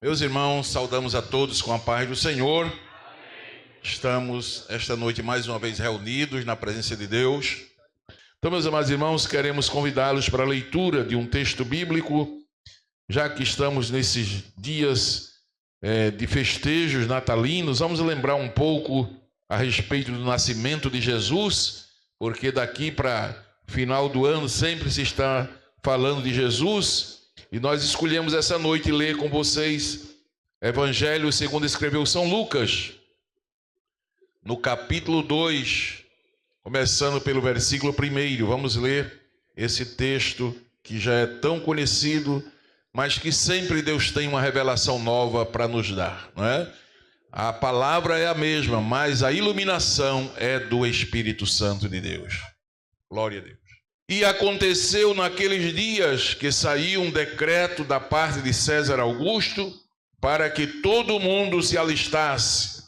Meus irmãos, saudamos a todos com a paz do Senhor. Estamos esta noite mais uma vez reunidos na presença de Deus. Então, meus amados irmãos, queremos convidá-los para a leitura de um texto bíblico, já que estamos nesses dias de festejos natalinos. Vamos lembrar um pouco a respeito do nascimento de Jesus, porque daqui para final do ano sempre se está falando de Jesus. E nós escolhemos essa noite ler com vocês Evangelho segundo escreveu São Lucas, no capítulo 2, começando pelo versículo 1. Vamos ler esse texto que já é tão conhecido, mas que sempre Deus tem uma revelação nova para nos dar, não é? A palavra é a mesma, mas a iluminação é do Espírito Santo de Deus. Glória a Deus. E aconteceu naqueles dias que saiu um decreto da parte de César Augusto para que todo mundo se alistasse.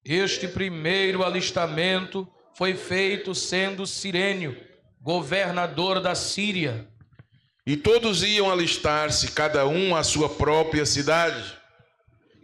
Este primeiro alistamento foi feito sendo Cirênio, governador da Síria. E todos iam alistar-se, cada um à sua própria cidade.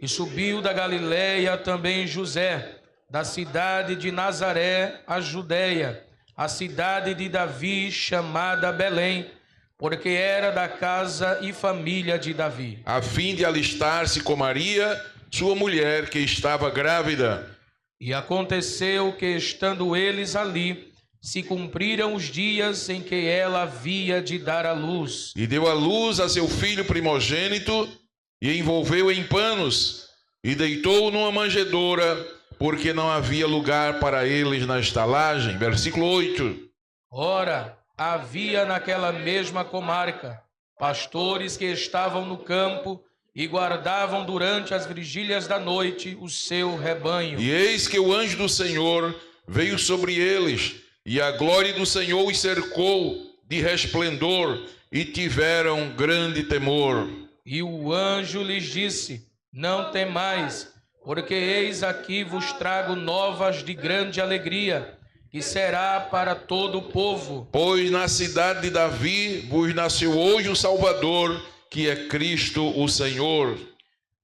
E subiu da Galiléia também José, da cidade de Nazaré, a Judéia, a cidade de Davi, chamada Belém, porque era da casa e família de Davi, a fim de alistar-se com Maria, sua mulher, que estava grávida. E aconteceu que, estando eles ali, se cumpriram os dias em que ela havia de dar à luz. E deu à luz a seu filho primogênito, e envolveu em panos, e deitou-o numa manjedoura, porque não havia lugar para eles na estalagem. Versículo 8. Ora, havia naquela mesma comarca pastores que estavam no campo e guardavam durante as vigílias da noite o seu rebanho. E eis que o anjo do Senhor veio sobre eles, e a glória do Senhor os cercou de resplendor, e tiveram grande temor. E o anjo lhes disse: não temais, porque eis aqui vos trago novas de grande alegria, que será para todo o povo. Pois na cidade de Davi vos nasceu hoje o Salvador, que é Cristo o Senhor.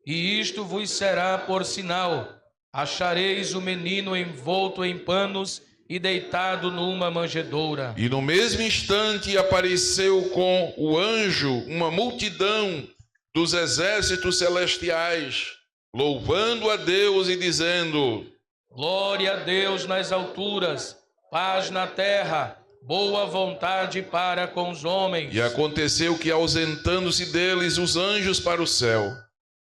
E isto vos será por sinal: achareis o menino envolto em panos e deitado numa manjedoura. E no mesmo instante apareceu com o anjo uma multidão dos exércitos celestiais, louvando a Deus e dizendo: glória a Deus nas alturas, paz na terra, boa vontade para com os homens. E aconteceu que, ausentando-se deles os anjos para o céu,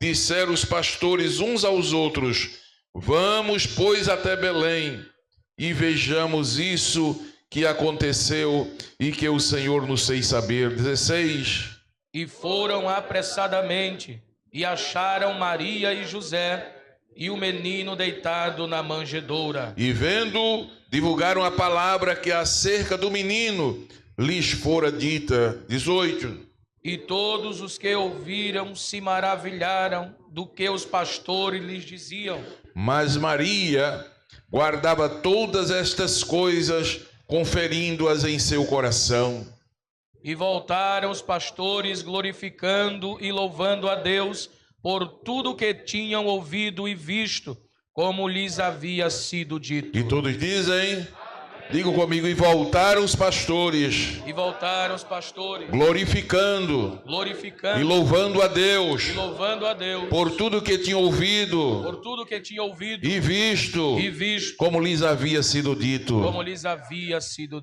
disseram os pastores uns aos outros: vamos, pois, até Belém, e vejamos isso que aconteceu e que o Senhor nos fez saber. 16. E foram apressadamente, e acharam Maria e José, e o menino deitado na manjedoura. E vendo, divulgaram a palavra que acerca do menino lhes fora dita. 18. E todos os que ouviram se maravilharam do que os pastores lhes diziam. Mas Maria guardava todas estas coisas, conferindo-as em seu coração. E voltaram os pastores glorificando e louvando a Deus por tudo que tinham ouvido e visto, como lhes havia sido dito. E todos dizem, digam comigo, e voltaram os pastores, E voltaram os pastores glorificando e louvando a Deus, por tudo que tinham ouvido por tudo que tinham ouvido e visto, como lhes havia sido dito.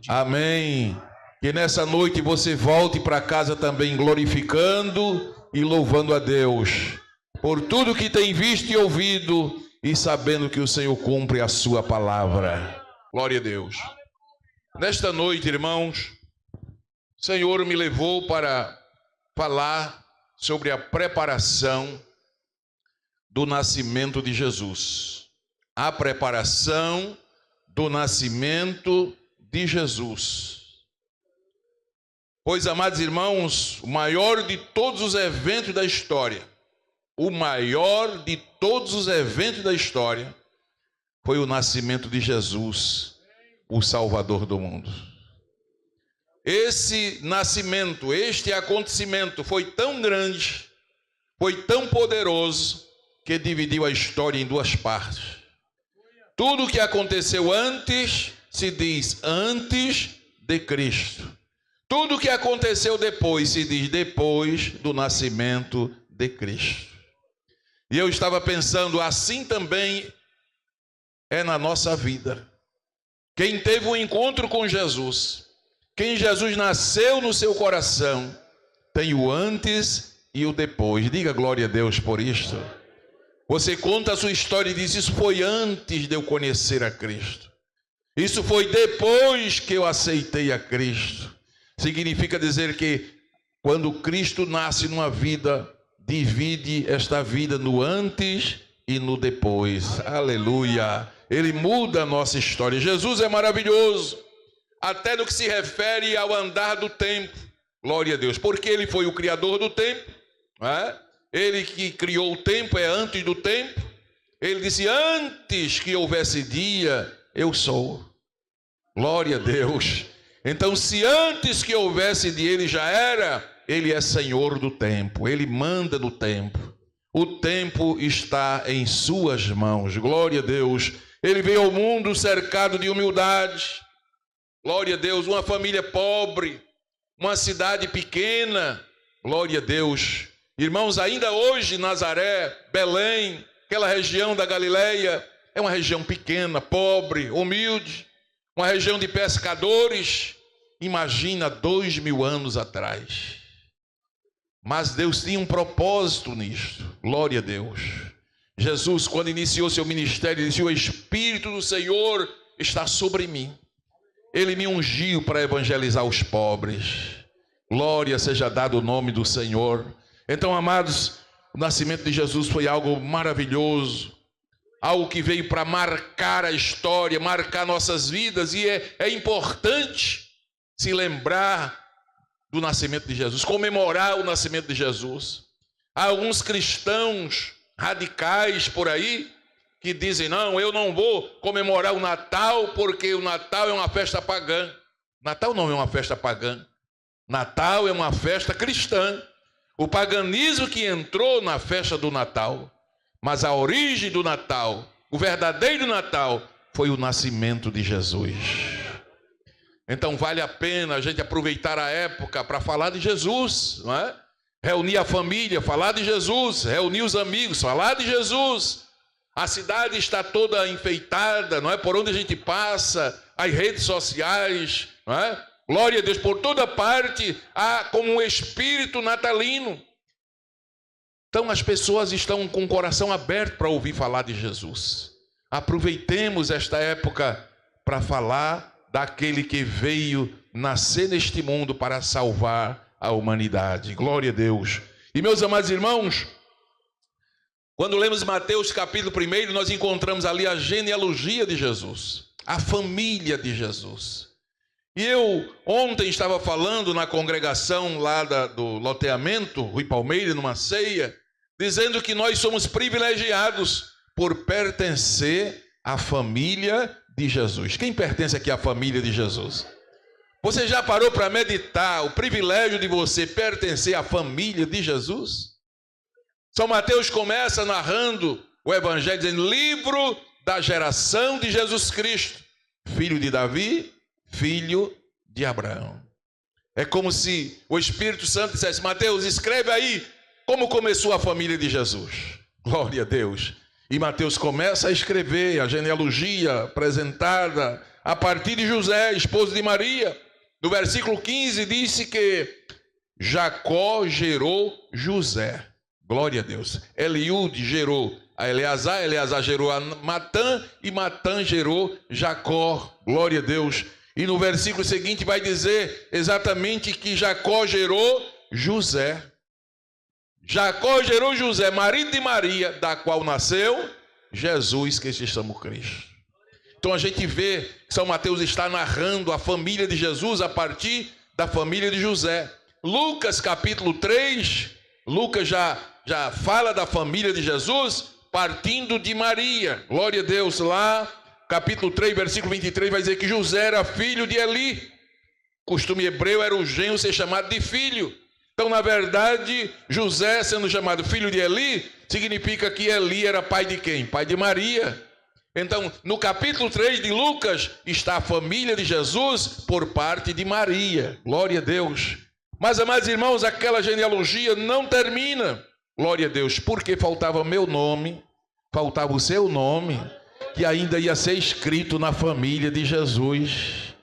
Amém. Que nessa noite você volte para casa também glorificando e louvando a Deus por tudo que tem visto e ouvido, e sabendo que o Senhor cumpre a sua palavra. Glória a Deus. Nesta noite, irmãos, o Senhor me levou para falar sobre a preparação do nascimento de Jesus. A preparação do nascimento de Jesus. Pois, amados irmãos, o maior de todos os eventos da história, foi o nascimento de Jesus, o Salvador do mundo. Esse nascimento, este acontecimento foi tão grande, foi tão poderoso que dividiu a história em duas partes. Tudo o que aconteceu antes se diz antes de Cristo. Tudo o que aconteceu depois se diz depois do nascimento de Cristo. E eu estava pensando, assim também é na nossa vida. Quem teve um encontro com Jesus, quem Jesus nasceu no seu coração, tem o antes e o depois. Diga glória a Deus por isto. Você conta a sua história e diz, isso foi antes de eu conhecer a Cristo. Isso foi depois que eu aceitei a Cristo. Significa dizer que quando Cristo nasce numa vida, divide esta vida no antes e no depois. Aleluia! Ele muda a nossa história. Jesus é maravilhoso, até no que se refere ao andar do tempo. Glória a Deus, porque Ele foi o Criador do tempo, não é? Ele que criou o tempo, é antes do tempo. Ele disse, antes que houvesse dia, eu sou. Glória a Deus. Então, se antes que houvesse dia Ele já era, Ele é Senhor do tempo. Ele manda no tempo. O tempo está em suas mãos. Glória a Deus. Ele veio ao mundo cercado de humildade. Glória a Deus. Uma família pobre, uma cidade pequena. Glória a Deus. Irmãos, ainda hoje Nazaré, Belém, aquela região da Galileia, é uma região pequena, pobre, humilde, uma região de pescadores. Imagina 2000 anos atrás. Mas Deus tinha um propósito nisto. Glória a Deus. Jesus, quando iniciou seu ministério, disse, o Espírito do Senhor está sobre mim. Ele me ungiu para evangelizar os pobres. Glória seja dado o nome do Senhor. Então, amados, o nascimento de Jesus foi algo maravilhoso, algo que veio para marcar a história, marcar nossas vidas, e é importante se lembrar do nascimento de Jesus, comemorar o nascimento de Jesus. Há alguns cristãos radicais por aí que dizem, não, eu não vou comemorar o Natal porque o Natal é uma festa pagã. Natal não é uma festa pagã, Natal é uma festa cristã. O paganismo que entrou na festa do Natal, mas a origem do Natal, o verdadeiro Natal, foi o nascimento de Jesus. Então vale a pena a gente aproveitar a época para falar de Jesus, não é? Reunir a família, falar de Jesus, reunir os amigos, falar de Jesus. A cidade está toda enfeitada, não é? Por onde a gente passa, as redes sociais, não é? Glória a Deus, por toda parte há como um espírito natalino. Então as pessoas estão com o coração aberto para ouvir falar de Jesus. Aproveitemos esta época para falar daquele que veio nascer neste mundo para salvar a humanidade. Glória a Deus. E meus amados irmãos, quando lemos Mateus capítulo 1, nós encontramos ali a genealogia de Jesus, a família de Jesus. E eu ontem estava falando na congregação lá do loteamento, Rui Palmeira, numa ceia, dizendo que nós somos privilegiados por pertencer à família de Jesus. Quem pertence aqui à família de Jesus? Você já parou para meditar o privilégio de você pertencer à família de Jesus? São Mateus começa narrando o evangelho dizendo, livro da geração de Jesus Cristo, filho de Davi, filho de Abraão. É como se o Espírito Santo dissesse, Mateus, escreve aí como começou a família de Jesus. Glória a Deus. E Mateus começa a escrever a genealogia apresentada a partir de José, esposo de Maria. No versículo 15 disse que Jacó gerou José. Glória a Deus. Eliúde gerou a Eleazar, Eleazar gerou a Matã e Matã gerou Jacó. Glória a Deus. E no versículo seguinte vai dizer exatamente que Jacó gerou José. Jacó gerou José, marido de Maria, da qual nasceu Jesus, que se chama Cristo. Então a gente vê que São Mateus está narrando a família de Jesus a partir da família de José. Lucas capítulo 3, Lucas já fala da família de Jesus partindo de Maria. Glória a Deus. Lá capítulo 3, versículo 23 vai dizer que José era filho de Eli. Costume hebreu era o genro ser chamado de filho. Então, na verdade, José, sendo chamado filho de Eli, significa que Eli era pai de quem? Pai de Maria. Então, no capítulo 3 de Lucas, está a família de Jesus por parte de Maria. Glória a Deus. Mas, amados irmãos, aquela genealogia não termina. Glória a Deus, porque faltava meu nome, faltava o seu nome, que ainda ia ser escrito na família de Jesus.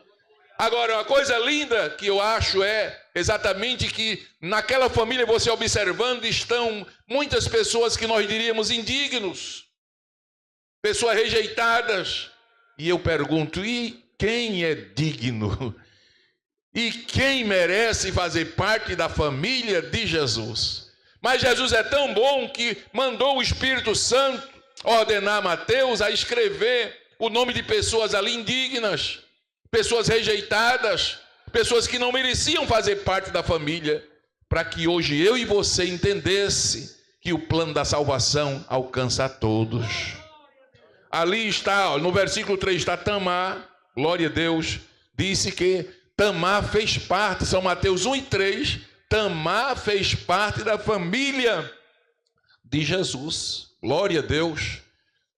Agora, uma coisa linda que eu acho é exatamente que naquela família, você observando, estão muitas pessoas que nós diríamos indignos, pessoas rejeitadas. E eu pergunto, e quem é digno? E quem merece fazer parte da família de Jesus? Mas Jesus é tão bom que mandou o Espírito Santo ordenar a Mateus a escrever o nome de pessoas ali indignas, pessoas rejeitadas, pessoas que não mereciam fazer parte da família, para que hoje eu e você entendesse que o plano da salvação alcança a todos. Ali está, no versículo 3 está Tamar, glória a Deus, disse que Tamar fez parte, São Mateus 1 e 3, Tamar fez parte da família de Jesus, glória a Deus.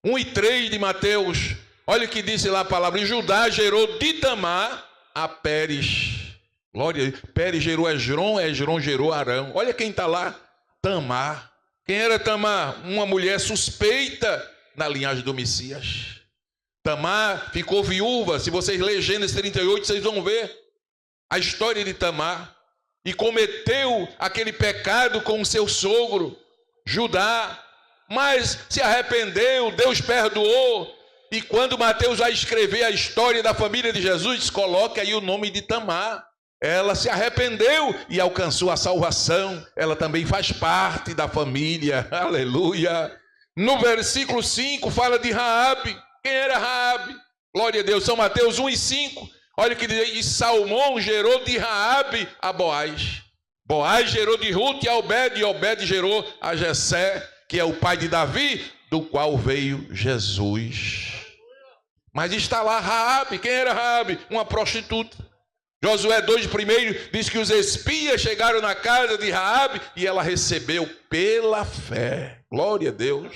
1 e 3 de Mateus, olha o que disse lá a palavra, e Judá gerou de Tamar a Pérez, glória a Deus. Pérez gerou Hezron, Hezron gerou Arão. Olha quem está lá, Tamar. Quem era Tamar? Uma mulher suspeita na linhagem do Messias. Tamar ficou viúva. Se vocês lerem Gênesis 38, vocês vão ver a história de Tamar. E cometeu aquele pecado com o seu sogro, Judá. Mas se arrependeu, Deus perdoou. E quando Mateus vai escrever a história da família de Jesus, coloca aí o nome de Tamar. Ela se arrependeu e alcançou a salvação. Ela também faz parte da família. Aleluia. No versículo 5 fala de Raabe. Quem era Raabe? Glória a Deus. São Mateus 1 e 5. Olha o que diz. E Salmão gerou de Raabe a Boaz. Boaz gerou de Ruth a Obed. E Obed gerou a Jessé, que é o pai de Davi, do qual veio Jesus. Mas está lá Raabe. Quem era Raabe? Uma prostituta. Josué 2:1 diz que os espias chegaram na casa de Raabe e ela recebeu pela fé. Glória a Deus.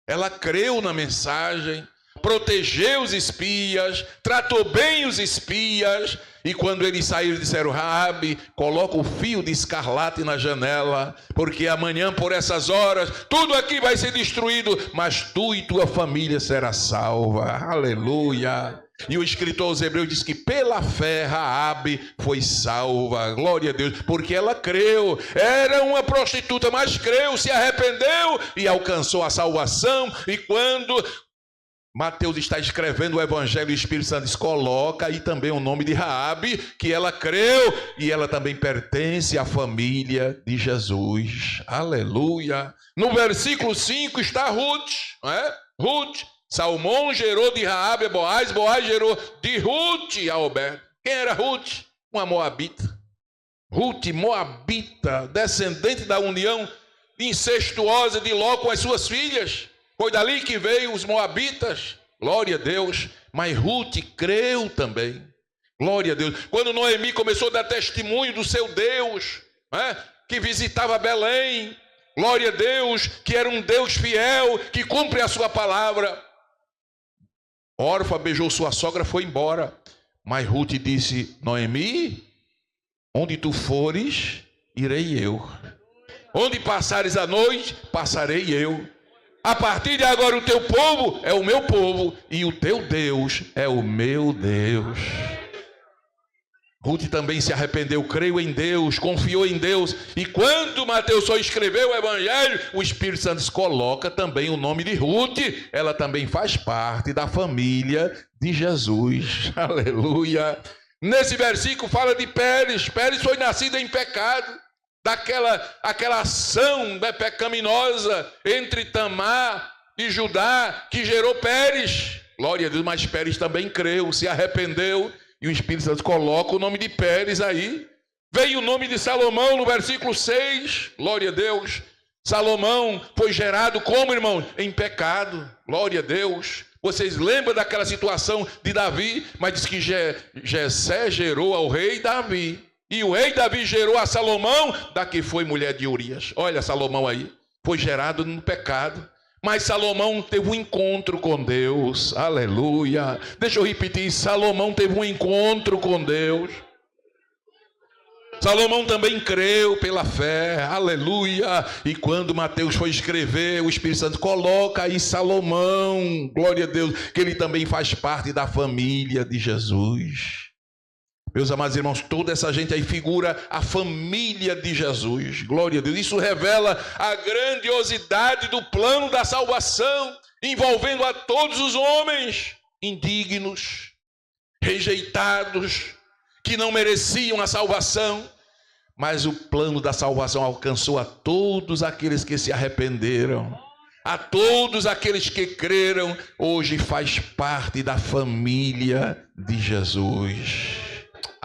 Ela creu na mensagem, protegeu os espias, tratou bem os espias. E quando eles saíram, disseram: Raabe, coloca o fio de escarlate na janela, porque amanhã por essas horas tudo aqui vai ser destruído, mas tu e tua família será salva. Aleluia. E o escritor aos Hebreus diz que pela fé Raabe foi salva. Glória a Deus, porque ela creu. Era uma prostituta, mas creu, se arrependeu e alcançou a salvação. E quando Mateus está escrevendo o Evangelho, o Espírito Santo diz, coloca aí também o nome de Raabe, que ela creu e ela também pertence à família de Jesus. Aleluia. No versículo 5 está Ruth, não é? Ruth. Salmão gerou de Raabe a Boaz, Boaz gerou de Ruth a Obed. Quem era Ruth? Uma moabita. Ruth, moabita, descendente da união incestuosa de Ló com as suas filhas. Foi dali que veio os moabitas. Glória a Deus. Mas Ruth creu também. Glória a Deus. Quando Noemi começou a dar testemunho do seu Deus, né, que visitava Belém. Glória a Deus, que era um Deus fiel, que cumpre a sua palavra. Orfa beijou sua sogra, foi embora. Mas Ruth disse: Noemi, onde tu fores, irei eu. Onde passares a noite, passarei eu. A partir de agora o teu povo é o meu povo e o teu Deus é o meu Deus. Ruth também se arrependeu, creu em Deus, confiou em Deus. E quando Mateus só escreveu o Evangelho, o Espírito Santo coloca também o nome de Ruth. Ela também faz parte da família de Jesus. Aleluia. Nesse versículo fala de Pérez. Pérez foi nascido em pecado. Aquela ação, né, pecaminosa entre Tamar e Judá que gerou Pérez. Glória a Deus, mas Pérez também creu, se arrependeu. E o Espírito Santo coloca o nome de Pérez aí. Veio o nome de Salomão no versículo 6. Glória a Deus. Salomão foi gerado como, irmão? Em pecado. Glória a Deus. Vocês lembram daquela situação de Davi? Mas diz que Jessé gerou ao rei Davi. E o rei Davi gerou a Salomão, da que foi mulher de Urias. Olha Salomão aí, foi gerado no pecado. Mas Salomão teve um encontro com Deus. Aleluia. Deixa eu repetir, Salomão teve um encontro com Deus. Salomão também creu pela fé, aleluia. E quando Mateus foi escrever, o Espírito Santo coloca aí Salomão, glória a Deus, que ele também faz parte da família de Jesus. Meus amados irmãos, toda essa gente aí figura a família de Jesus, glória a Deus. Isso revela a grandiosidade do plano da salvação, envolvendo a todos os homens indignos, rejeitados, que não mereciam a salvação, mas o plano da salvação alcançou a todos aqueles que se arrependeram, a todos aqueles que creram, hoje faz parte da família de Jesus.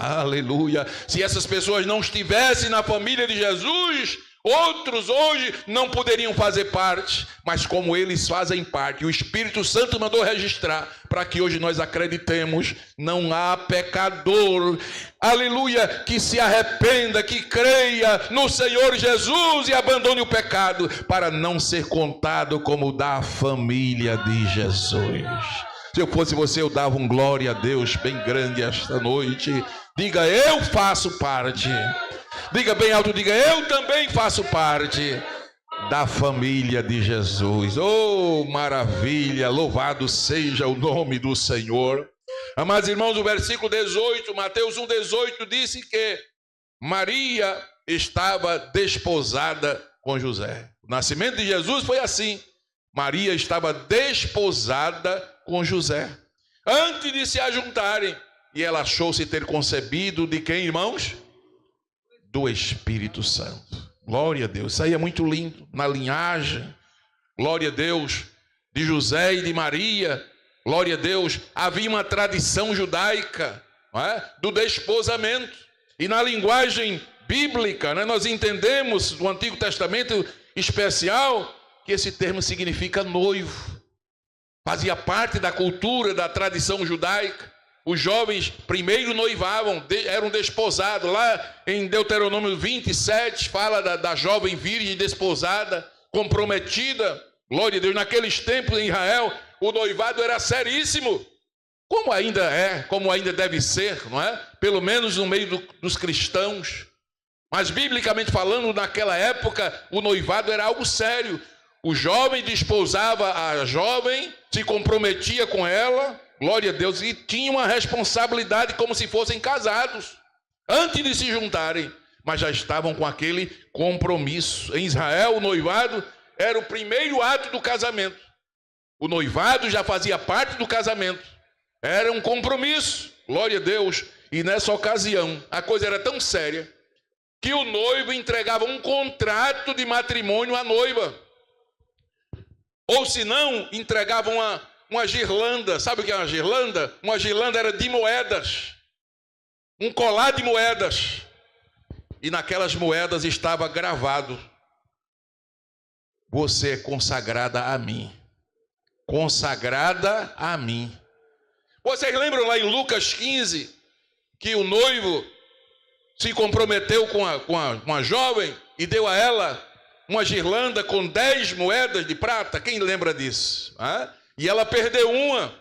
Aleluia. Se essas pessoas não estivessem na família de Jesus, outros hoje não poderiam fazer parte, mas como eles fazem parte, o Espírito Santo mandou registrar, para que hoje nós acreditemos, não há pecador, aleluia, que se arrependa, que creia no Senhor Jesus e abandone o pecado, para não ser contado como da família de Jesus. Se eu fosse você, eu dava um glória a Deus bem grande esta noite. Diga, eu faço parte. Diga bem alto, diga, eu também faço parte da família de Jesus. Oh, maravilha, louvado seja o nome do Senhor. Amados irmãos, o versículo 18, Mateus 1,18, disse que Maria estava desposada com José. O nascimento de Jesus foi assim. Maria estava desposada com José, antes de se ajuntarem. E ela achou-se ter concebido de quem, irmãos? Do Espírito Santo. Glória a Deus. Isso aí é muito lindo. Na linhagem, glória a Deus, de José e de Maria, glória a Deus, havia uma tradição judaica, não é? Do desposamento. E na linguagem bíblica, né, nós entendemos do Antigo Testamento especial que esse termo significa noivo. Fazia parte da cultura, da tradição judaica. Os jovens primeiro noivavam, eram desposados. Lá em Deuteronômio 27, fala da jovem virgem desposada, comprometida. Glória a Deus, naqueles tempos em Israel, o noivado era seríssimo. Como ainda é, como ainda deve ser, não é? Pelo menos no meio dos cristãos. Mas biblicamente falando, naquela época, o noivado era algo sério. O jovem desposava a jovem, se comprometia com ela, glória a Deus, e tinha uma responsabilidade como se fossem casados, antes de se juntarem, mas já estavam com aquele compromisso. Em Israel, o noivado era o primeiro ato do casamento. O noivado já fazia parte do casamento, era um compromisso, glória a Deus. E nessa ocasião, a coisa era tão séria, que o noivo entregava um contrato de matrimônio à noiva. Ou se não, entregava uma girlanda. Sabe o que é uma girlanda? Uma girlanda era de moedas. Um colar de moedas. E naquelas moedas estava gravado: você é consagrada a mim. Consagrada a mim. Vocês lembram lá em Lucas 15, que o noivo se comprometeu com uma jovem e deu a ela uma girlanda com 10 moedas de prata? Quem lembra disso? E ela perdeu uma.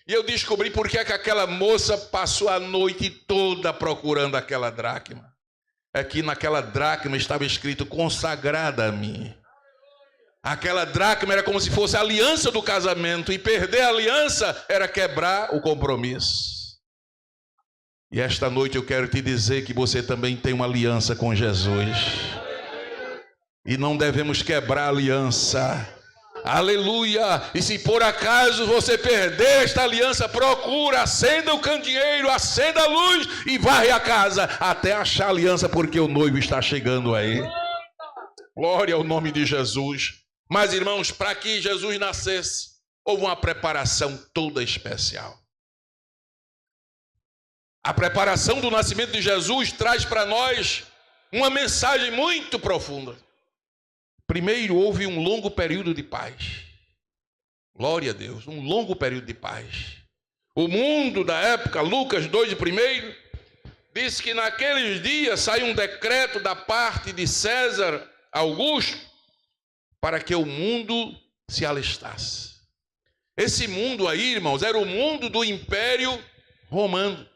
E eu descobri por que aquela moça passou a noite toda procurando aquela dracma. É que naquela dracma estava escrito: consagrada a mim. Aquela dracma era como se fosse a aliança do casamento, e perder a aliança era quebrar o compromisso. E esta noite eu quero te dizer que você também tem uma aliança com Jesus. E não devemos quebrar a aliança. Aleluia! E se por acaso você perder esta aliança, procura, acenda o candeeiro, acenda a luz e varre a casa até achar a aliança, porque o noivo está chegando aí. Glória ao nome de Jesus. Mas, irmãos, para que Jesus nascesse, houve uma preparação toda especial. A preparação do nascimento de Jesus traz para nós uma mensagem muito profunda. Primeiro, houve um longo período de paz. Glória a Deus, um longo período de paz. O mundo da época, Lucas 2, primeiro, diz que naqueles dias saiu um decreto da parte de César Augusto para que o mundo se alistasse. Esse mundo aí, irmãos, era o mundo do Império Romano,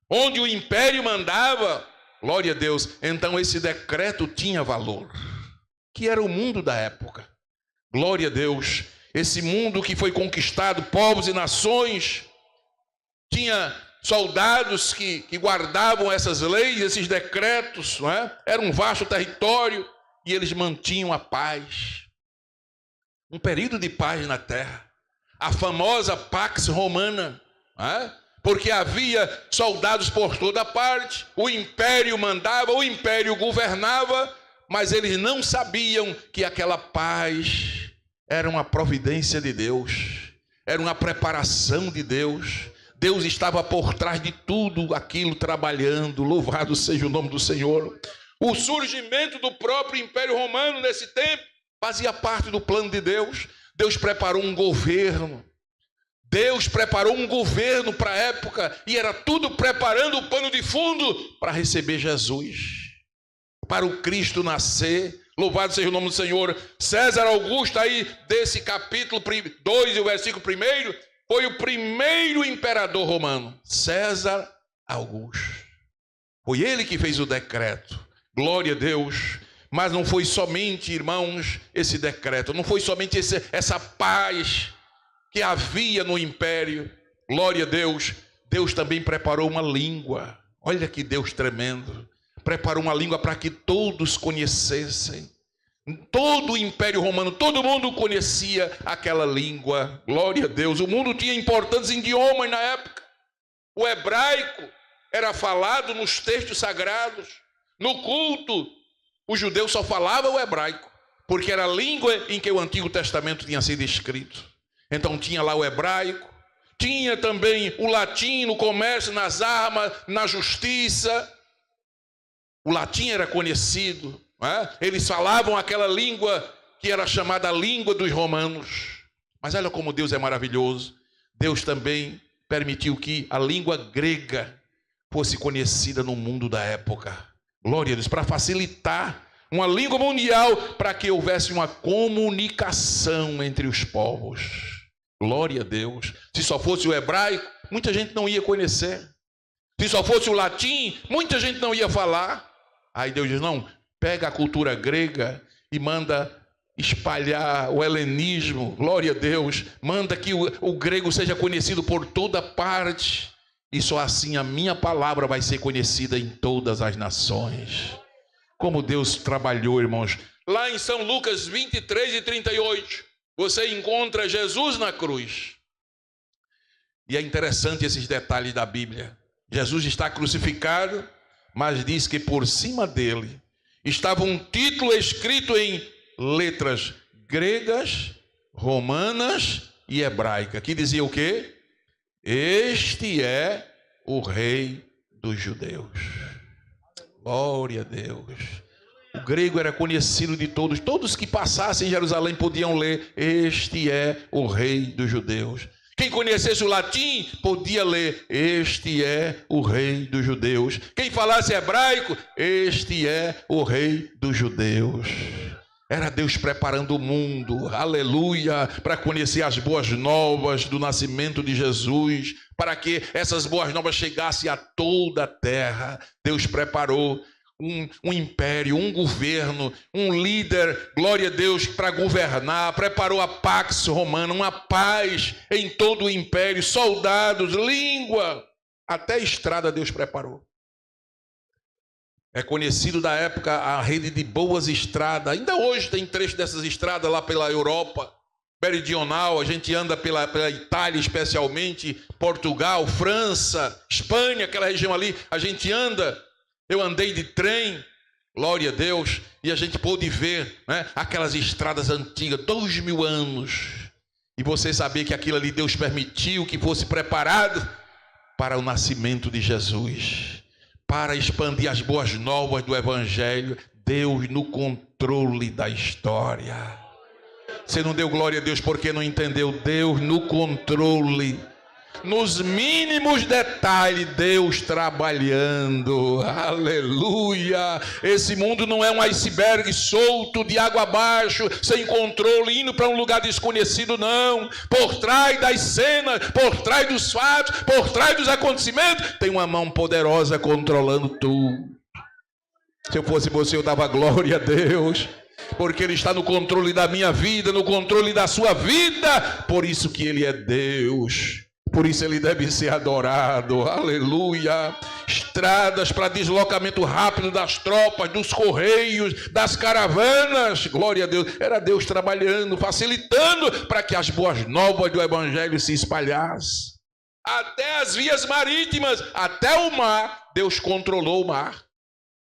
onde o Império mandava, glória a Deus. Então esse decreto tinha valor, que era o mundo da época, glória a Deus. Esse mundo que foi conquistado, povos e nações, tinha soldados que guardavam essas leis, esses decretos, não é? Era um vasto território e eles mantinham a paz. Um período de paz na terra. A famosa Pax Romana, não é? Porque havia soldados por toda parte, o império mandava, o império governava, mas eles não sabiam que aquela paz era uma providência de Deus, era uma preparação de Deus. Deus estava por trás de tudo aquilo trabalhando, louvado seja o nome do Senhor. O surgimento do próprio Império Romano nesse tempo fazia parte do plano de Deus. Deus preparou um governo. Deus preparou um governo para a época e era tudo preparando o pano de fundo para receber Jesus, para o Cristo nascer. Louvado seja o nome do Senhor. César Augusto, aí desse capítulo 2 e o versículo 1, foi o primeiro imperador romano, César Augusto. Foi ele que fez o decreto, glória a Deus. Mas não foi somente, irmãos, esse decreto, não foi somente essa paz que havia no império, glória a Deus. Deus também preparou uma língua, olha que Deus tremendo, preparou uma língua para que todos conhecessem. Todo o Império Romano, todo mundo conhecia aquela língua, glória a Deus. O mundo tinha importantes idiomas na época. O hebraico era falado nos textos sagrados, no culto. O judeu só falava o hebraico, porque era a língua em que o Antigo Testamento tinha sido escrito. Então tinha lá o hebraico, tinha também o latim no comércio, nas armas, na justiça. O latim era conhecido, não é? Eles falavam aquela língua que era chamada a língua dos romanos. Mas olha como Deus é maravilhoso. Deus também permitiu que a língua grega fosse conhecida no mundo da época. Glória a Deus, para facilitar uma língua mundial, para que houvesse uma comunicação entre os povos. Glória a Deus. Se só fosse o hebraico, muita gente não ia conhecer. Se só fosse o latim, muita gente não ia falar. Aí Deus diz, não, pega a cultura grega e manda espalhar o helenismo, glória a Deus. Manda que o grego seja conhecido por toda parte. E só assim a minha palavra vai ser conhecida em todas as nações. Como Deus trabalhou, irmãos. Lá em São Lucas 23 e 38, você encontra Jesus na cruz. E é interessante esses detalhes da Bíblia. Jesus está crucificado, mas diz que por cima dele estava um título escrito em letras gregas, romanas e hebraicas, que dizia o quê? Este é o Rei dos Judeus. Glória a Deus. O grego era conhecido de todos. Todos que passassem em Jerusalém podiam ler, este é o Rei dos Judeus. Quem conhecesse o latim podia ler, este é o Rei dos Judeus. Quem falasse hebraico, este é o Rei dos Judeus. Era Deus preparando o mundo, aleluia, para conhecer as boas novas do nascimento de Jesus, para que essas boas novas chegassem a toda a terra. Deus preparou um império, um governo, um líder, glória a Deus, para governar. Preparou a Pax Romana, uma paz em todo o império, soldados, língua, até estrada Deus preparou. É conhecido da época a rede de boas estradas. Ainda hoje tem trecho dessas estradas lá pela Europa meridional. A gente anda pela Itália especialmente, Portugal, França, Espanha, aquela região ali. A gente anda. Eu andei de trem, glória a Deus, e a gente pôde ver, né, aquelas estradas antigas, 2000 anos. E você sabia que aquilo ali Deus permitiu que fosse preparado para o nascimento de Jesus, para expandir as boas novas do Evangelho. Deus no controle da história. Você não deu glória a Deus porque não entendeu. Deus no controle. Nos mínimos detalhes, Deus trabalhando. Aleluia. Esse mundo não é um iceberg solto de água abaixo, sem controle, indo para um lugar desconhecido, não. Por trás das cenas, por trás dos fatos, por trás dos acontecimentos, tem uma mão poderosa controlando tudo. Se eu fosse você, eu dava glória a Deus, porque Ele está no controle da minha vida, no controle da sua vida. Por isso que Ele é Deus. Por isso Ele deve ser adorado. Aleluia. Estradas para deslocamento rápido das tropas, dos correios, das caravanas. Glória a Deus. Era Deus trabalhando, facilitando para que as boas novas do Evangelho se espalhassem. Até as vias marítimas, até o mar, Deus controlou o mar.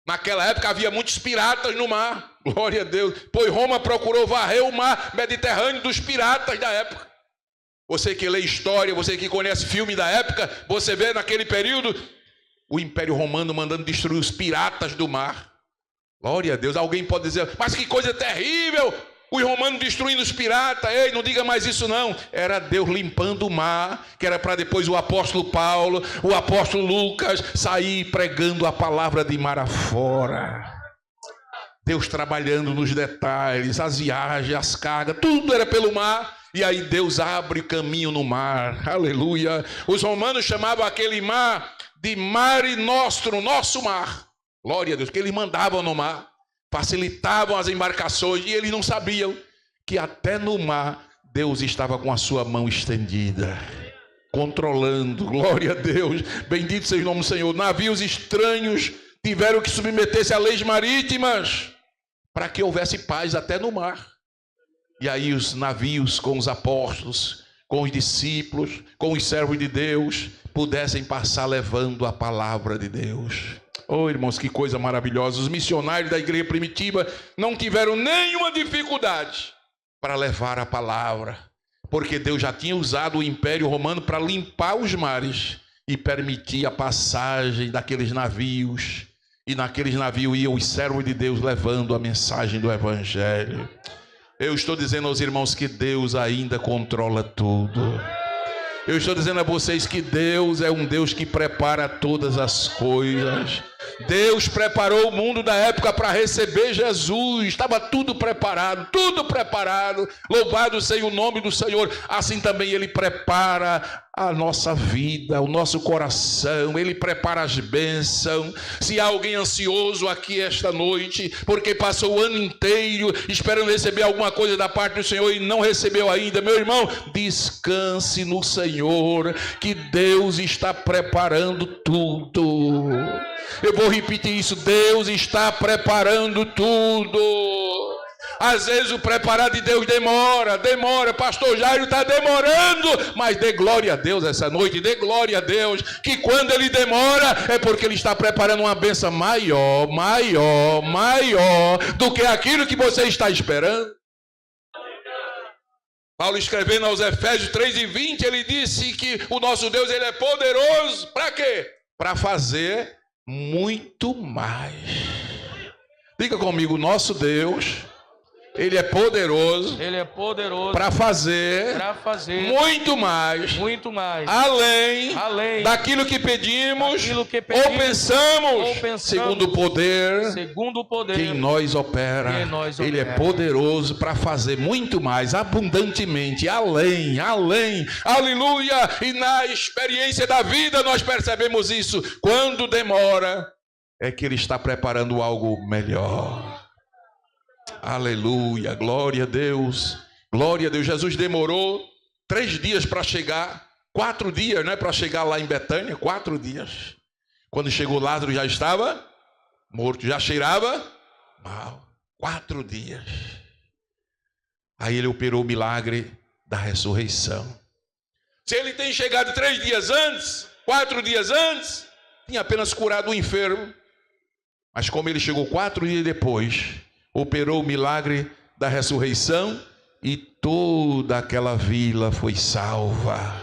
Naquela época havia muitos piratas no mar. Glória a Deus. Pois Roma procurou varrer o mar Mediterrâneo dos piratas da época. Você que lê história, você que conhece filme da época, você vê naquele período o Império Romano mandando destruir os piratas do mar. Glória a Deus. Alguém pode dizer, mas que coisa terrível, os romanos destruindo os piratas. Ei, não diga mais isso não. Era Deus limpando o mar, que era para depois o apóstolo Paulo, o apóstolo Lucas sair pregando a palavra de mar afora. Deus trabalhando nos detalhes, as viagens, as cargas, tudo era pelo mar. E aí Deus abre caminho no mar. Aleluia. Os romanos chamavam aquele mar de Mare Nostrum, nosso mar. Glória a Deus, que eles mandavam no mar, facilitavam as embarcações, e eles não sabiam que até no mar Deus estava com a sua mão estendida, controlando. Glória a Deus. Bendito seja o nome do Senhor. Navios estranhos tiveram que submeter-se a leis marítimas para que houvesse paz até no mar. E aí os navios com os apóstolos, com os discípulos, com os servos de Deus, pudessem passar levando a palavra de Deus. Oh, irmãos, que coisa maravilhosa. Os missionários da igreja primitiva não tiveram nenhuma dificuldade para levar a palavra, porque Deus já tinha usado o Império Romano para limpar os mares e permitir a passagem daqueles navios. E naqueles navios iam os servos de Deus levando a mensagem do Evangelho. Eu estou dizendo aos irmãos que Deus ainda controla tudo. Eu estou dizendo a vocês que Deus é um Deus que prepara todas as coisas. Deus preparou o mundo da época para receber Jesus. Estava tudo preparado, tudo preparado. Louvado seja o nome do Senhor. Assim também Ele prepara a nossa vida, o nosso coração. Ele prepara as bênçãos. Se há alguém ansioso aqui esta noite, porque passou o ano inteiro esperando receber alguma coisa da parte do Senhor e não recebeu ainda, meu irmão, descanse no Senhor, que Deus está preparando tudo. Eu vou repetir isso: Deus está preparando tudo. Às vezes o preparar de Deus demora. Pastor Jairo está demorando, mas dê glória a Deus essa noite, dê glória a Deus, que quando Ele demora é porque Ele está preparando uma bênção maior do que aquilo que você está esperando. Paulo, escrevendo aos Efésios 3:20, ele disse que o nosso Deus, Ele é poderoso, para quê? Para fazer muito mais. Diga comigo: nosso Deus, Ele é poderoso para fazer muito mais além daquilo que pedimos ou pensamos, segundo o poder que em nós opera. Ele é poderoso para fazer muito mais, abundantemente, além. Aleluia! E na experiência da vida nós percebemos isso. Quando demora, é que Ele está preparando algo melhor. Aleluia, glória a Deus, glória a Deus. Jesus demorou 3 dias para chegar, 4 dias, né, para chegar lá em Betânia, 4 dias. Quando chegou, Lázaro já estava morto, já cheirava mal. 4 dias. Aí Ele operou o milagre da ressurreição. Se Ele tem chegado 3 dias antes, 4 dias antes, tinha apenas curado o enfermo. Mas como Ele chegou 4 dias depois, operou o milagre da ressurreição e toda aquela vila foi salva.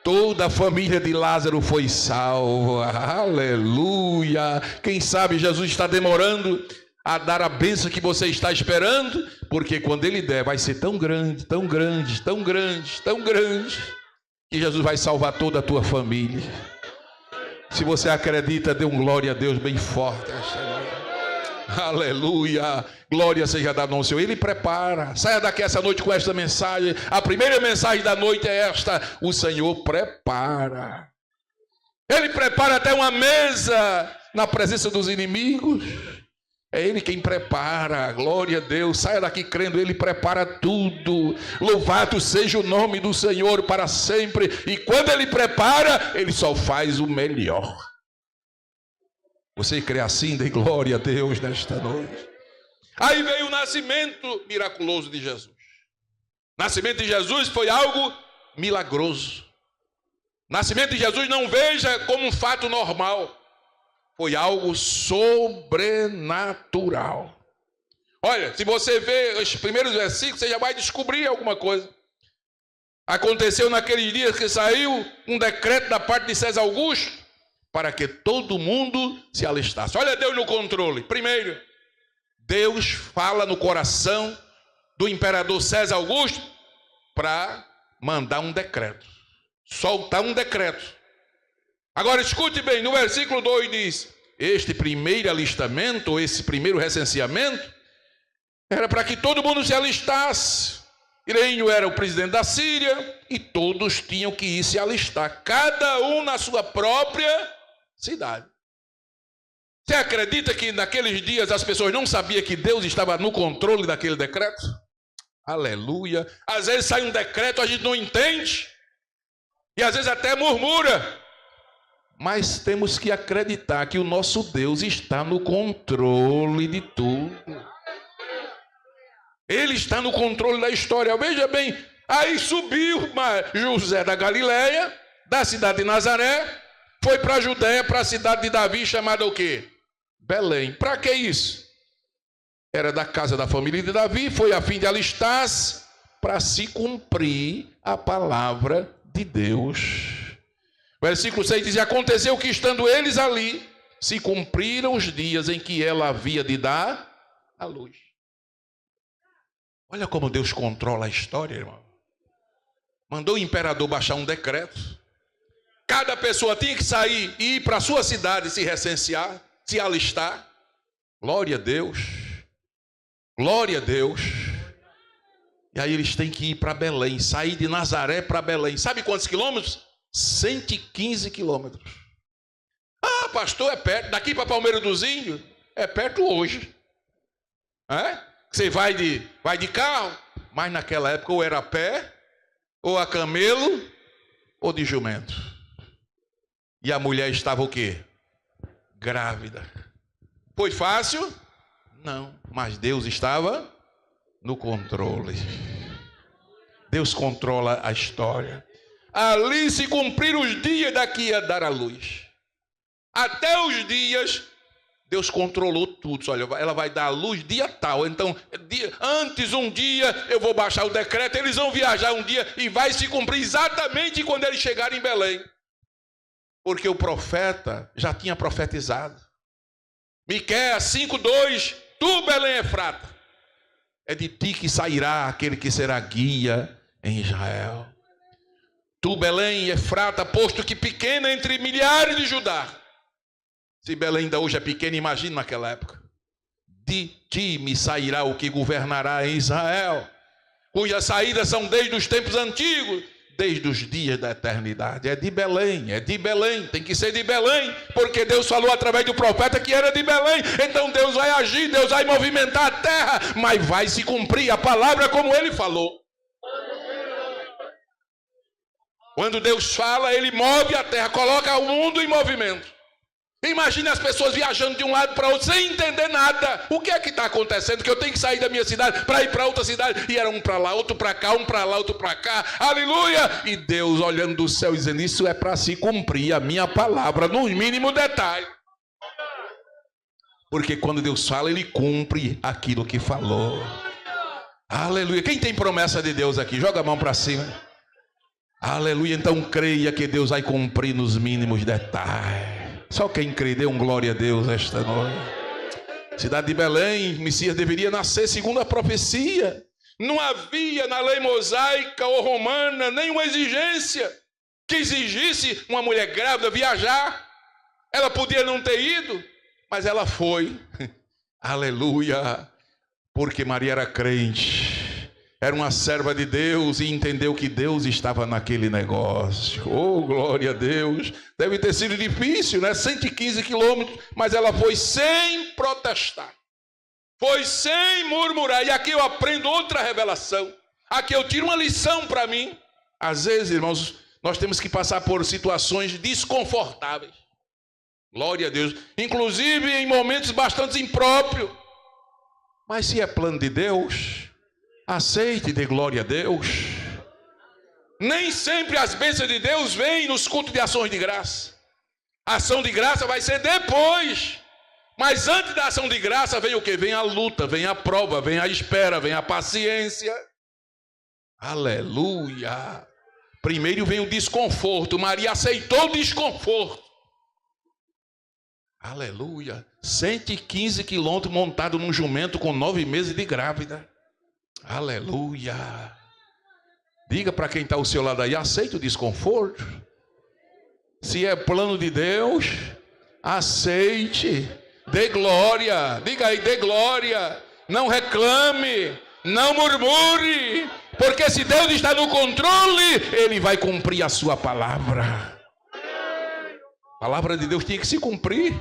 Toda a família de Lázaro foi salva. Aleluia! Quem sabe Jesus está demorando a dar a bênção que você está esperando, porque quando Ele der vai ser tão grande, que Jesus vai salvar toda a tua família. Se você acredita, dê um glória a Deus bem forte. Aleluia, glória seja dada ao Senhor. Ele prepara. Saia daqui essa noite com esta mensagem. A primeira mensagem da noite é esta: o Senhor prepara. Ele prepara até uma mesa na presença dos inimigos. É Ele quem prepara. Glória a Deus. Saia daqui crendo, Ele prepara tudo. Louvado seja o nome do Senhor para sempre. E quando Ele prepara, Ele só faz o melhor. Você crê assim? Dê glória a Deus nesta noite. Aí veio o nascimento miraculoso de Jesus. O nascimento de Jesus foi algo milagroso. O nascimento de Jesus não veja como um fato normal. Foi algo sobrenatural. Olha, se você ver os primeiros versículos, você já vai descobrir alguma coisa. Aconteceu naqueles dias que saiu um decreto da parte de César Augusto para que todo mundo se alistasse. Olha Deus no controle. Primeiro, Deus fala no coração do imperador César Augusto para mandar um decreto. Soltar um decreto. Agora escute bem, no versículo 2 diz: este primeiro alistamento, ou esse primeiro recenseamento, era para que todo mundo se alistasse. Irênio era o presidente da Síria e todos tinham que ir se alistar, cada um na sua própria cidade. Você acredita que naqueles dias as pessoas não sabiam que Deus estava no controle daquele decreto? Aleluia. Às vezes sai um decreto, a gente não entende, e às vezes até murmura. Mas temos que acreditar que o nosso Deus está no controle de tudo. Ele está no controle da história. Veja bem, aí subiu José da Galileia, da cidade de Nazaré, foi para a Judéia, para a cidade de Davi, chamada o quê? Belém. Para que isso? Era da casa da família de Davi, foi a fim de alistar-se para se cumprir a palavra de Deus. Versículo 6 diz: aconteceu que estando eles ali, se cumpriram os dias em que ela havia de dar a luz. Olha como Deus controla a história, irmão. Mandou o imperador baixar um decreto. Cada pessoa tinha que sair e ir para a sua cidade se recensear, se alistar. Glória a Deus. Glória a Deus. E aí eles têm que ir para Belém, sair de Nazaré para Belém. Sabe quantos quilômetros? 115 quilômetros. Ah, pastor, é perto. Daqui para Palmeira dos Índios, é perto hoje. Você vai de carro, mas naquela época ou era a pé, ou a camelo, ou de jumento. E a mulher estava o quê? Grávida. Foi fácil? Não, mas Deus estava no controle. Deus controla a história. Ali se cumpriram os dias da que ia dar a luz. Até os dias, Deus controlou tudo. Olha, ela vai dar a luz dia tal. Então, antes um dia, eu vou baixar o decreto. Eles vão viajar um dia e vai se cumprir exatamente quando eles chegarem em Belém. Porque o profeta já tinha profetizado. Miqueias 5:2, tu, Belém Efrata, é de ti que sairá aquele que será guia em Israel. Tu, Belém Efrata, posto que pequena entre milhares de Judá. Se Belém ainda hoje é pequena, imagina naquela época. De ti me sairá o que governará em Israel, cujas saídas são desde os tempos antigos, desde os dias da eternidade. É de Belém, tem que ser de Belém, porque Deus falou através do profeta que era de Belém. Então Deus vai agir, Deus vai movimentar a terra, mas vai se cumprir a palavra como Ele falou. Quando Deus fala, Ele move a terra, coloca o mundo em movimento. Imagine as pessoas viajando de um lado para outro sem entender nada. O que é que está acontecendo? Que eu tenho que sair da minha cidade para ir para outra cidade. E era um para lá, outro para cá, um para lá, outro para cá. Aleluia! E Deus olhando do céu dizendo: isso é para se cumprir a minha palavra no mínimo detalhe. Porque quando Deus fala, Ele cumpre aquilo que falou. Aleluia! Quem tem promessa de Deus aqui? Joga a mão para cima. Aleluia! Então creia que Deus vai cumprir nos mínimos detalhes. Só quem crê, dê um glória a Deus esta noite. Cidade de Belém, Messias deveria nascer segundo a profecia. Não havia na lei mosaica ou romana nenhuma exigência que exigisse uma mulher grávida viajar. Ela podia não ter ido, mas ela foi. Aleluia! Porque Maria era crente, era uma serva de Deus e entendeu que Deus estava naquele negócio. Oh, glória a Deus! Deve ter sido difícil, né? 115 quilômetros, mas ela foi sem protestar. Foi sem murmurar. E aqui eu aprendo outra revelação. Aqui eu tiro uma lição para mim. Às vezes, irmãos, nós temos que passar por situações desconfortáveis. Glória a Deus. Inclusive em momentos bastante impróprios. Mas se é plano de Deus, aceite e dê glória a Deus. Nem sempre as bênçãos de Deus vêm nos cultos de ações de graça. A ação de graça vai ser depois. Mas antes da ação de graça vem o que? Vem a luta, vem a prova, vem a espera, vem a paciência. Aleluia! Primeiro vem o desconforto. Maria aceitou o desconforto. Aleluia! 115 quilômetros montado num jumento com 9 meses de grávida. Aleluia! Diga para quem está ao seu lado aí, aceita o desconforto. Se é plano de Deus, aceite. Dê glória. Diga aí, dê glória. Não reclame, não murmure. Porque se Deus está no controle, Ele vai cumprir a sua palavra. A palavra de Deus tinha que se cumprir.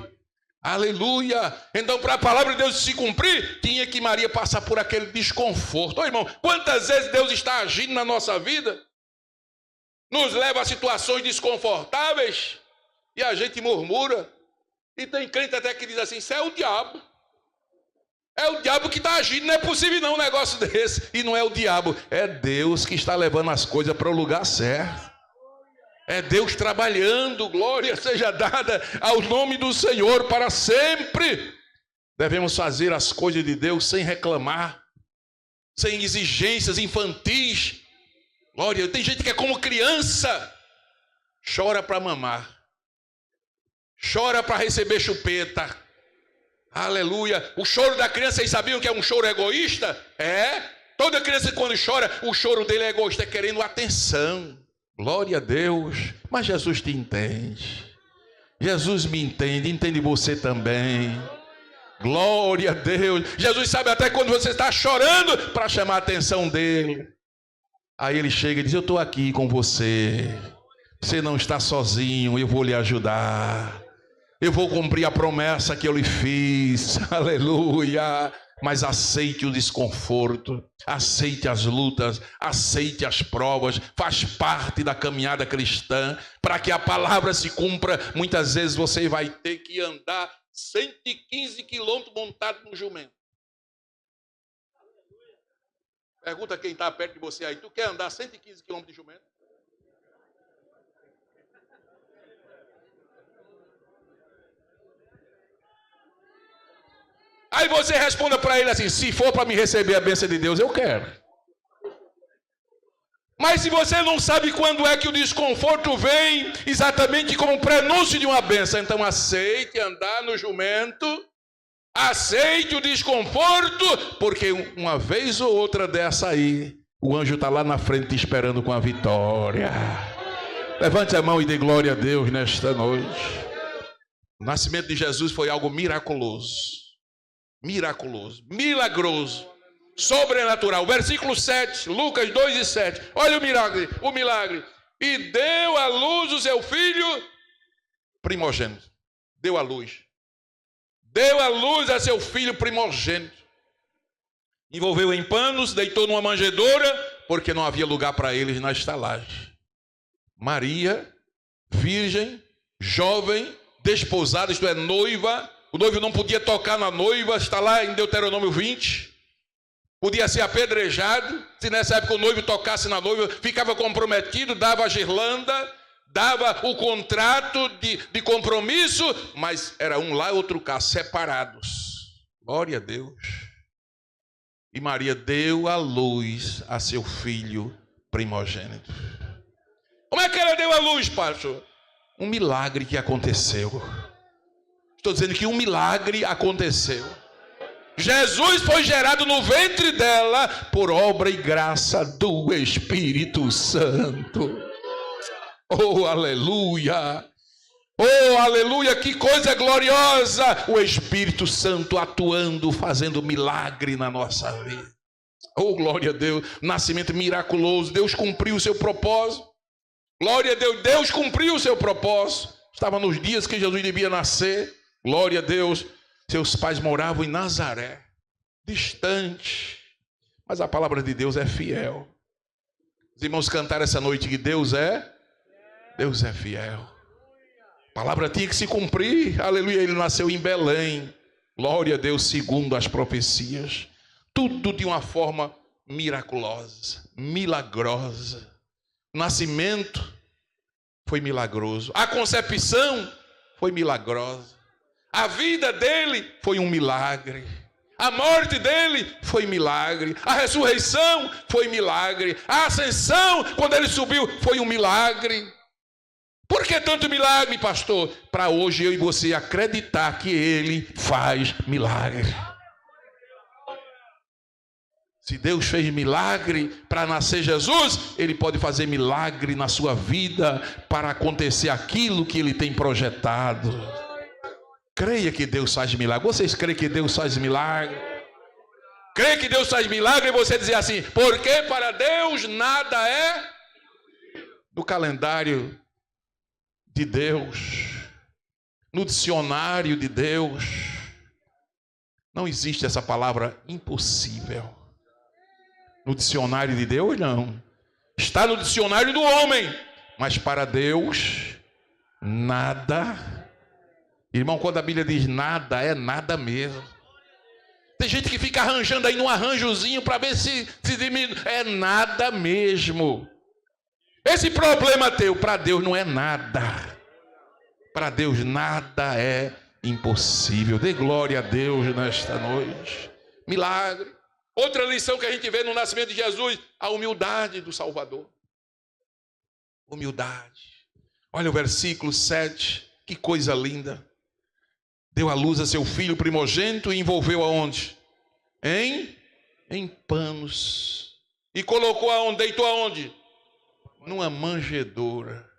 Aleluia. Então, para a palavra de Deus se cumprir, tinha que Maria passar por aquele desconforto. Ô, irmão, quantas vezes Deus está agindo na nossa vida, nos leva a situações desconfortáveis, e a gente murmura. E tem crente até que diz assim, isso é o diabo. É o diabo que está agindo, não é possível não um negócio desse. E não é o diabo, é Deus que está levando as coisas para o lugar certo. É Deus trabalhando, glória seja dada ao nome do Senhor para sempre. Devemos fazer as coisas de Deus sem reclamar, sem exigências infantis. Glória, tem gente que é como criança, chora para mamar, chora para receber chupeta. Aleluia. O choro da criança, vocês sabiam que é um choro egoísta? É. Toda criança quando chora, o choro dele é egoísta, é querendo atenção. Glória a Deus. Mas Jesus te entende. Jesus me entende, entende você também. Glória a Deus. Jesus sabe até quando você está chorando para chamar a atenção dele. Aí ele chega e diz, eu estou aqui com você. Você não está sozinho, eu vou lhe ajudar. Eu vou cumprir a promessa que eu lhe fiz. Aleluia. Mas aceite o desconforto, aceite as lutas, aceite as provas, faz parte da caminhada cristã. Para que a palavra se cumpra, muitas vezes você vai ter que andar 115 quilômetros montado num jumento. Pergunta quem está perto de você aí, tu quer andar 115 quilômetros de jumento? Aí você responda para ele assim, se for para me receber a bênção de Deus, eu quero. Mas se você não sabe quando é que o desconforto vem, exatamente como um prenúncio de uma bênção, então aceite andar no jumento, aceite o desconforto, porque uma vez ou outra dessa aí, o anjo está lá na frente te esperando com a vitória. Levante a mão e dê glória a Deus nesta noite. O nascimento de Jesus foi algo miraculoso. Miraculoso, milagroso, sobrenatural. Versículo 7, Lucas 2 e 7. Olha o milagre. E deu à luz o seu filho primogênito. Deu à luz. Deu à luz a seu filho primogênito. Envolveu em panos, deitou numa manjedoura, porque não havia lugar para eles na estalagem. Maria, virgem, jovem, desposada, isto é, noiva. O noivo não podia tocar na noiva, está lá em Deuteronômio 20. Podia ser apedrejado. Se nessa época o noivo tocasse na noiva, ficava comprometido, dava a girlanda, dava o contrato de compromisso, mas era um lá e outro cá, separados. Glória a Deus. E Maria deu à luz a seu filho primogênito. Como é que ela deu à luz, pastor? Um milagre que aconteceu. Estou dizendo que um milagre aconteceu. Jesus foi gerado no ventre dela por obra e graça do Espírito Santo. Oh, aleluia! Oh, aleluia! Que coisa gloriosa! O Espírito Santo atuando, fazendo milagre na nossa vida. Oh, glória a Deus! Nascimento miraculoso. Deus cumpriu o seu propósito. Glória a Deus! Deus cumpriu o seu propósito. Estava nos dias que Jesus devia nascer. Glória a Deus! Seus pais moravam em Nazaré, distante. Mas a palavra de Deus é fiel. Os irmãos cantaram essa noite que Deus é fiel. A palavra tinha que se cumprir. Aleluia, ele nasceu em Belém. Glória a Deus, segundo as profecias. Tudo de uma forma miraculosa, milagrosa. O nascimento foi milagroso. A concepção foi milagrosa. A vida dele foi um milagre. A morte dele foi milagre. A ressurreição foi milagre. A ascensão, quando ele subiu, foi um milagre. Por que tanto milagre, pastor? Para hoje eu e você acreditar que ele faz milagre. Se Deus fez milagre para nascer Jesus, ele pode fazer milagre na sua vida para acontecer aquilo que ele tem projetado. Creia que Deus faz milagre. Vocês creem que Deus faz milagre? Creia que Deus faz milagre e você dizer assim, porque para Deus nada é no calendário de Deus, no dicionário de Deus, não existe essa palavra impossível. No dicionário de Deus, não. Está no dicionário do homem, mas para Deus, nada. Irmão, quando a Bíblia diz nada, é nada mesmo. Tem gente que fica arranjando aí num arranjozinho para ver se diminui. É nada mesmo. Esse problema teu, para Deus não é nada. Para Deus nada é impossível. Dê glória a Deus nesta noite. Milagre. Outra lição que a gente vê no nascimento de Jesus, a humildade do Salvador. Humildade. Olha o versículo 7, que coisa linda. Deu à luz a seu filho primogênito e envolveu aonde? Em panos. E colocou aonde? Deitou aonde? Numa manjedoura.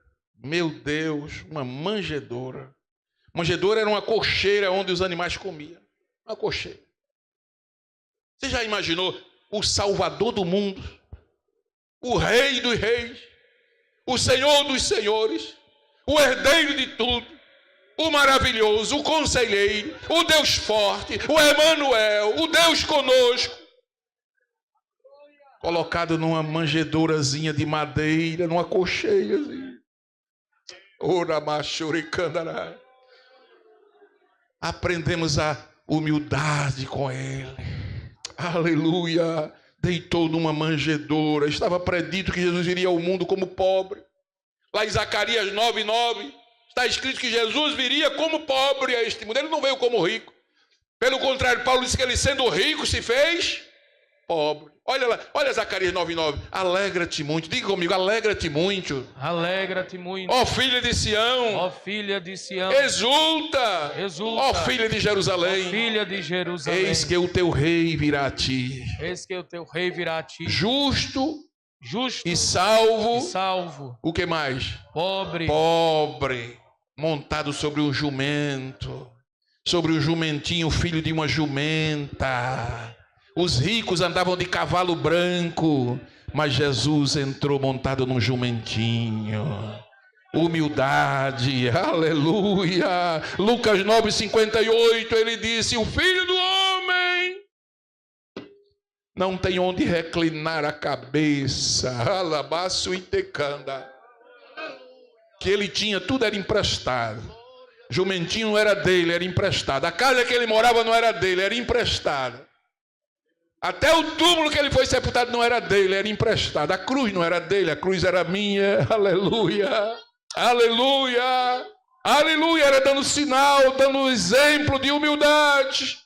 Meu Deus, uma manjedoura. Manjedoura era uma cocheira onde os animais comiam. Uma cocheira. Você já imaginou o Salvador do mundo? O Rei dos reis? O Senhor dos senhores? O herdeiro de tudo? O maravilhoso, o conselheiro, o Deus forte, o Emanuel, o Deus conosco. Colocado numa manjedourazinha de madeira, numa cocheirazinha. Ora, machuricandará. Aprendemos a humildade com ele. Aleluia. Deitou numa manjedoura. Estava predito que Jesus iria ao mundo como pobre. Lá em Zacarias 9:9. Está escrito que Jesus viria como pobre a este mundo. Ele não veio como rico. Pelo contrário, Paulo disse que ele sendo rico se fez pobre. Olha lá, olha Zacarias 9:9. Alegra-te muito. Diga comigo, alegra-te muito. Alegra-te muito. Ó filha de Sião. Ó filha de Sião. Exulta. Exulta. Ó filha de Jerusalém. Ó filha de Jerusalém. Eis que o teu rei virá a ti. Eis que o teu rei virá a ti. Justo e salvo. O que mais? Pobre. Montado sobre um jumento. Sobre um jumentinho, filho de uma jumenta. Os ricos andavam de cavalo branco, mas Jesus entrou montado num jumentinho. Humildade, aleluia. Lucas 9:58, ele disse, o Filho do Homem não tem onde reclinar a cabeça. Alabaço e tecanda. Que ele tinha, tudo era emprestado. Jumentinho não era dele, era emprestado. A casa que ele morava não era dele, era emprestada. Até o túmulo que ele foi sepultado não era dele, era emprestado. A cruz não era dele, a cruz era minha. Aleluia, aleluia, aleluia. Era dando sinal, dando exemplo de humildade.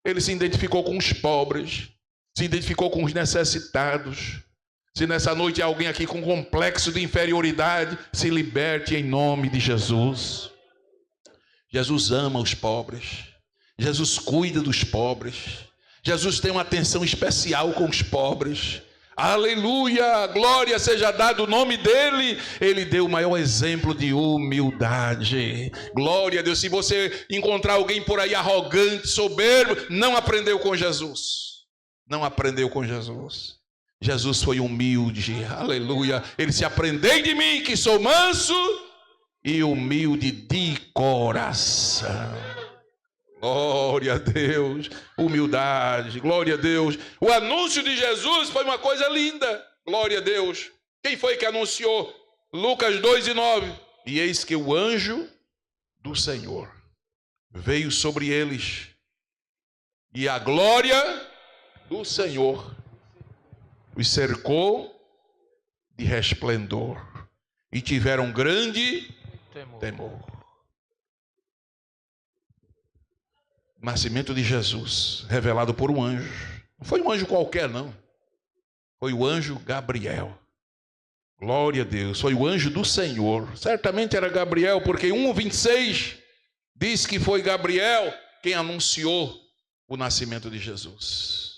Ele se identificou com os pobres, se identificou com os necessitados. Se nessa noite há alguém aqui com complexo de inferioridade, se liberte em nome de Jesus. Jesus ama os pobres. Jesus cuida dos pobres. Jesus tem uma atenção especial com os pobres. Aleluia, glória seja dado o nome dele. Ele deu o maior exemplo de humildade. Glória a Deus. Se você encontrar alguém por aí arrogante, soberbo, não aprendeu com Jesus. Não aprendeu com Jesus. Jesus foi humilde, aleluia. Ele disse: aprendei de mim que sou manso e humilde de coração. Glória a Deus, humildade, glória a Deus. O anúncio de Jesus foi uma coisa linda, glória a Deus. Quem foi que anunciou? Lucas 2:9. E eis que o anjo do Senhor veio sobre eles, e a glória do Senhor os cercou de resplendor, e tiveram grande temor. Nascimento de Jesus, revelado por um anjo. Não foi um anjo qualquer, não. Foi o anjo Gabriel. Glória a Deus. Foi o anjo do Senhor. Certamente era Gabriel, porque 1:26 diz que foi Gabriel quem anunciou o nascimento de Jesus.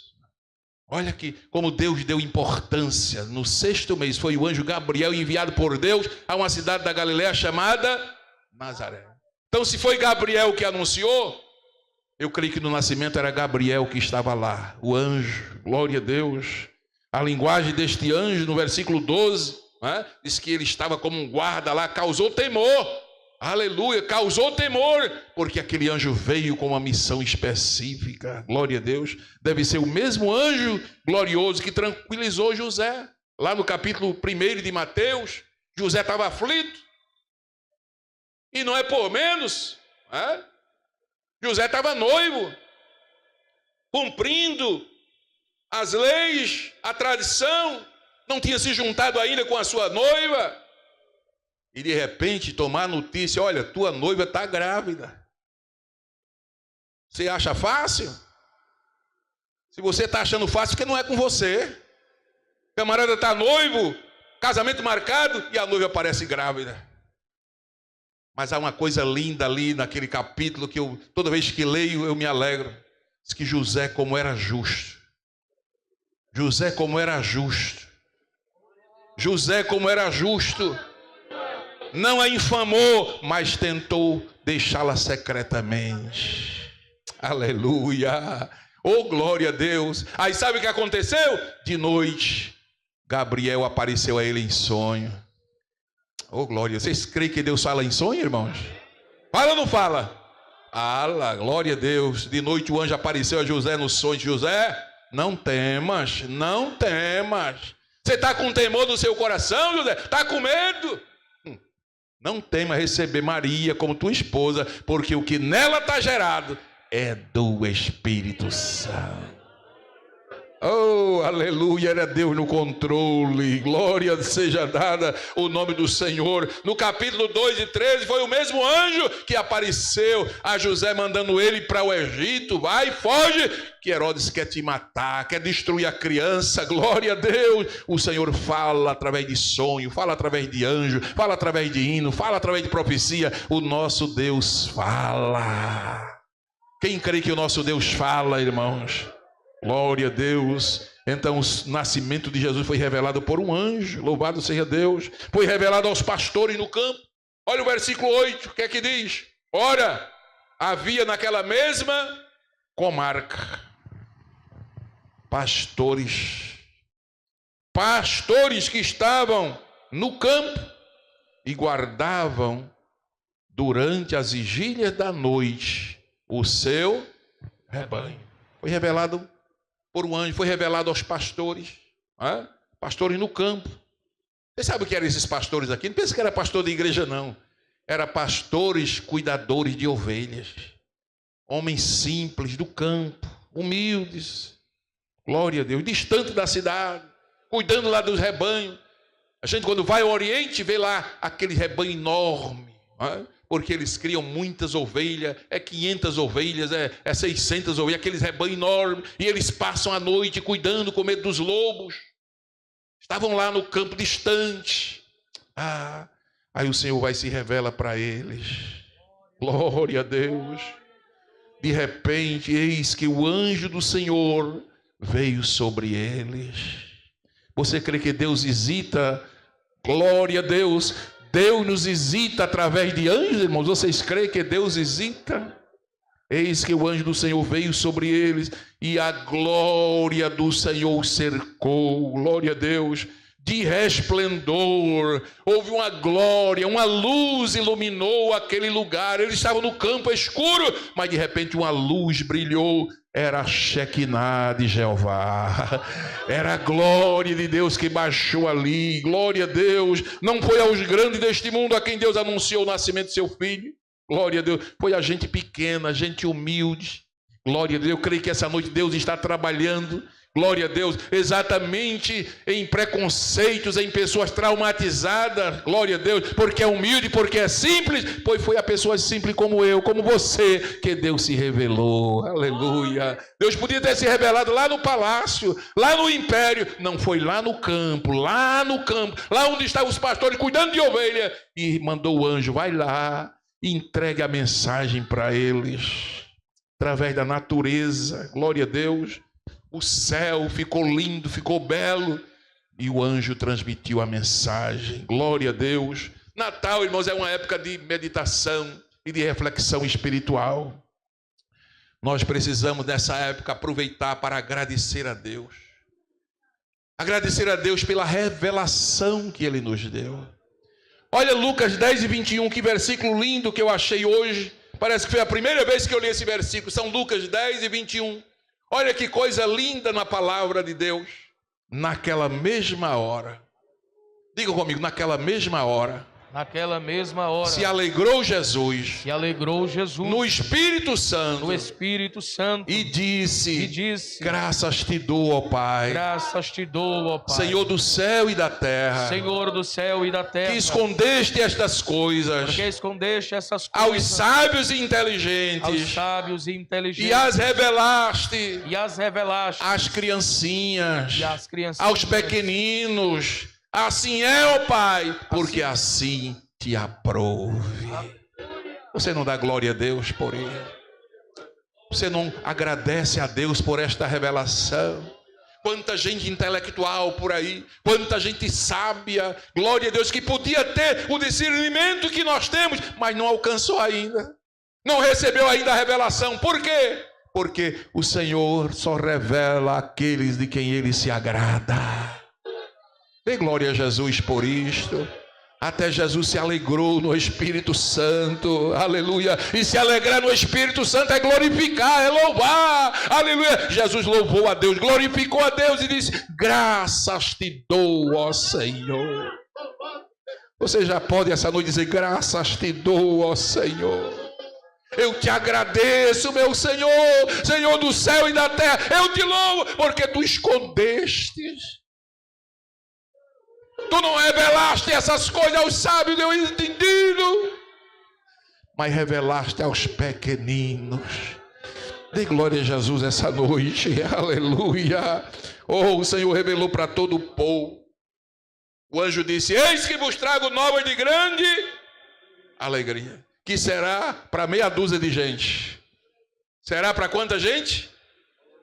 Olha aqui como Deus deu importância. No 6º mês foi o anjo Gabriel enviado por Deus a uma cidade da Galileia chamada Nazaré. Então, se foi Gabriel que anunciou, eu creio que no nascimento era Gabriel que estava lá, o anjo, glória a Deus. A linguagem deste anjo, no versículo 12, diz que ele estava como um guarda lá, causou temor, aleluia, causou temor, porque aquele anjo veio com uma missão específica, glória a Deus. Deve ser o mesmo anjo glorioso que tranquilizou José, lá no capítulo 1 de Mateus. José estava aflito, e não é por menos, José estava noivo, cumprindo as leis, a tradição, não tinha se juntado ainda com a sua noiva, e de repente tomar a notícia: olha, tua noiva está grávida. Você acha fácil? Se você está achando fácil, porque não é com você. O camarada está noivo, casamento marcado, e a noiva aparece grávida. Mas há uma coisa linda ali naquele capítulo que toda vez que leio eu me alegro. Diz que José como era justo. José como era justo. José como era justo. Não a infamou, mas tentou deixá-la secretamente. Aleluia. Oh, glória a Deus. Aí sabe o que aconteceu? De noite, Gabriel apareceu a ele em sonho. Oh, glória. Vocês creem que Deus fala em sonho, irmãos? Fala ou não fala? Fala, glória a Deus. De noite o anjo apareceu a José no sonho. José, não temas, não temas. Você está com temor no seu coração, José? Está com medo? Não tema receber Maria como tua esposa, porque o que nela está gerado é do Espírito Santo. Oh, aleluia, era Deus no controle, glória seja dada o nome do Senhor. No capítulo 2 e 13 foi o mesmo anjo que apareceu a José, mandando ele para o Egito. Vai, foge, que Herodes quer te matar, quer destruir a criança. Glória a Deus. O Senhor fala através de sonho, fala através de anjo, fala através de hino, fala através de profecia. O nosso Deus fala. Quem crê que o nosso Deus fala, irmãos? Glória a Deus. Então o nascimento de Jesus foi revelado por um anjo. Louvado seja Deus. Foi revelado aos pastores no campo. Olha o versículo 8, o que é que diz? Ora, havia naquela mesma comarca pastores que estavam no campo e guardavam durante as vigílias da noite o seu rebanho. Foi revelado por um anjo, foi revelado aos pastores, pastores no campo. Você sabe o que eram esses pastores aqui? Não pensa que era pastor de igreja, não. Era pastores cuidadores de ovelhas, homens simples do campo, humildes, glória a Deus, distante da cidade, cuidando lá dos rebanhos. A gente quando vai ao Oriente vê lá aquele rebanho enorme, porque eles criam muitas ovelhas, 500 ovelhas, 600 ovelhas, aqueles rebanhos enormes, e eles passam a noite cuidando com medo dos lobos. Estavam lá no campo distante. Aí o Senhor vai e se revela para eles. Glória a Deus. De repente, eis que o anjo do Senhor veio sobre eles. Você crê que Deus visita? Glória a Deus. Deus nos visita através de anjos, irmãos. Vocês creem que Deus visita? Eis que o anjo do Senhor veio sobre eles e a glória do Senhor os cercou. Glória a Deus. De resplendor, houve uma glória, uma luz iluminou aquele lugar. Eles estavam no campo escuro, mas de repente uma luz brilhou. Era a Shekinah de Jeová, era a glória de Deus que baixou ali. Glória a Deus. Não foi aos grandes deste mundo a quem Deus anunciou o nascimento de seu filho. Glória a Deus. Foi a gente pequena, a gente humilde. Glória a Deus. Eu creio que essa noite Deus está trabalhando. Glória a Deus, exatamente em preconceitos, em pessoas traumatizadas, glória a Deus, porque é humilde, porque é simples, pois foi a pessoa simples como eu, como você, que Deus se revelou, aleluia. Deus podia ter se revelado lá no palácio, lá no império, não, foi lá no campo, lá onde estavam os pastores cuidando de ovelha, e mandou o anjo, vai lá, e entregue a mensagem para eles, através da natureza, glória a Deus. O céu ficou lindo, ficou belo, e o anjo transmitiu a mensagem. Glória a Deus. Natal, irmãos, é uma época de meditação e de reflexão espiritual. Nós precisamos nessa época aproveitar para agradecer a Deus. Agradecer a Deus pela revelação que Ele nos deu. Olha Lucas 10 e 21, que versículo lindo que eu achei hoje. Parece que foi a primeira vez que eu li esse versículo. São Lucas 10 e 21. Olha que coisa linda na palavra de Deus. Naquela mesma hora. Diga comigo, naquela mesma hora. Naquela mesma hora. Se alegrou Jesus. Se alegrou Jesus. No Espírito Santo. No Espírito Santo. E disse. Graças te dou, ó Pai. Graças te dou, ó Pai. Senhor do céu e da terra. Senhor do céu e da terra. Que escondeste estas coisas. Porque escondeste essas coisas. Aos sábios e inteligentes. Aos sábios e inteligentes. E as revelaste. E as revelaste. Às criancinhas. E às criancinhas. Aos pequeninos. Assim é, ó Pai, porque assim te aprouve. Você não dá glória a Deus por ele? Você não agradece a Deus por esta revelação? Quanta gente intelectual por aí, quanta gente sábia, glória a Deus, que podia ter o discernimento que nós temos, mas não alcançou ainda, não recebeu ainda a revelação. Por quê? Porque o Senhor só revela aqueles de quem Ele se agrada. Dê glória a Jesus por isto. Até Jesus se alegrou no Espírito Santo, aleluia. E se alegrar no Espírito Santo é glorificar, é louvar, aleluia. Jesus louvou a Deus, glorificou a Deus e disse: graças te dou, ó Senhor. Você já pode essa noite dizer: graças te dou, ó Senhor. Eu te agradeço, meu Senhor, Senhor do céu e da terra. Eu te louvo porque tu escondestes. Tu não revelaste essas coisas aos sábios, eu entendido, mas revelaste aos pequeninos. Dê glória a Jesus essa noite, aleluia. Oh, o Senhor revelou para todo o povo. O anjo disse: eis que vos trago novas de grande alegria, que será para meia dúzia de gente. Será para quanta gente?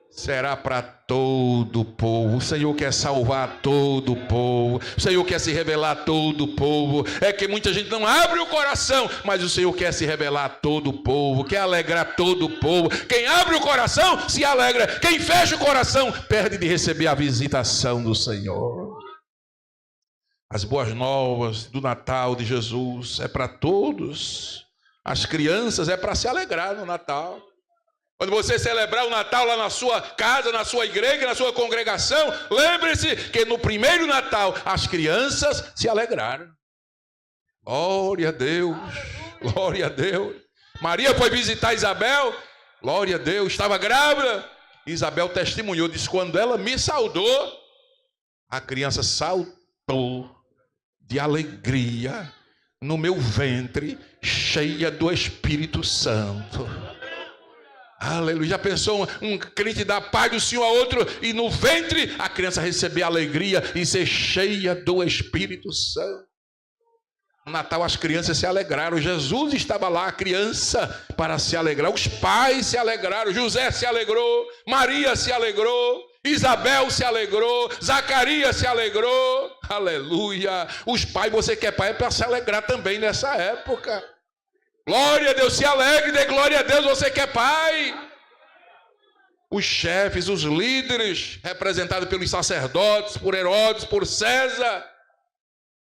Será para todo o povo. O Senhor quer salvar todo o povo. O Senhor quer se revelar a todo o povo. É que muita gente não abre o coração, mas o Senhor quer se revelar a todo o povo, quer alegrar todo o povo. Quem abre o coração se alegra. Quem fecha o coração perde de receber a visitação do Senhor. As boas novas do Natal de Jesus é para todos. As crianças é para se alegrar no Natal. Quando você celebrar o Natal lá na sua casa, na sua igreja, na sua congregação, lembre-se que no primeiro Natal as crianças se alegraram. Glória a Deus, glória a Deus. Maria foi visitar Isabel, glória a Deus, estava grávida. Isabel testemunhou, disse: quando ela me saudou, a criança saltou de alegria no meu ventre, cheia do Espírito Santo. Aleluia. Já pensou um crente dar paz do Senhor a outro e no ventre a criança receber alegria e ser cheia do Espírito Santo? No Natal as crianças se alegraram. Jesus estava lá, a criança, para se alegrar. Os pais se alegraram. José se alegrou. Maria se alegrou. Isabel se alegrou, Zacarias se alegrou, aleluia. Os pais, você que é pai, é para se alegrar também nessa época. Glória a Deus, se alegre, dê glória a Deus, você que é pai. Os chefes, os líderes, representados pelos sacerdotes, por Herodes, por César,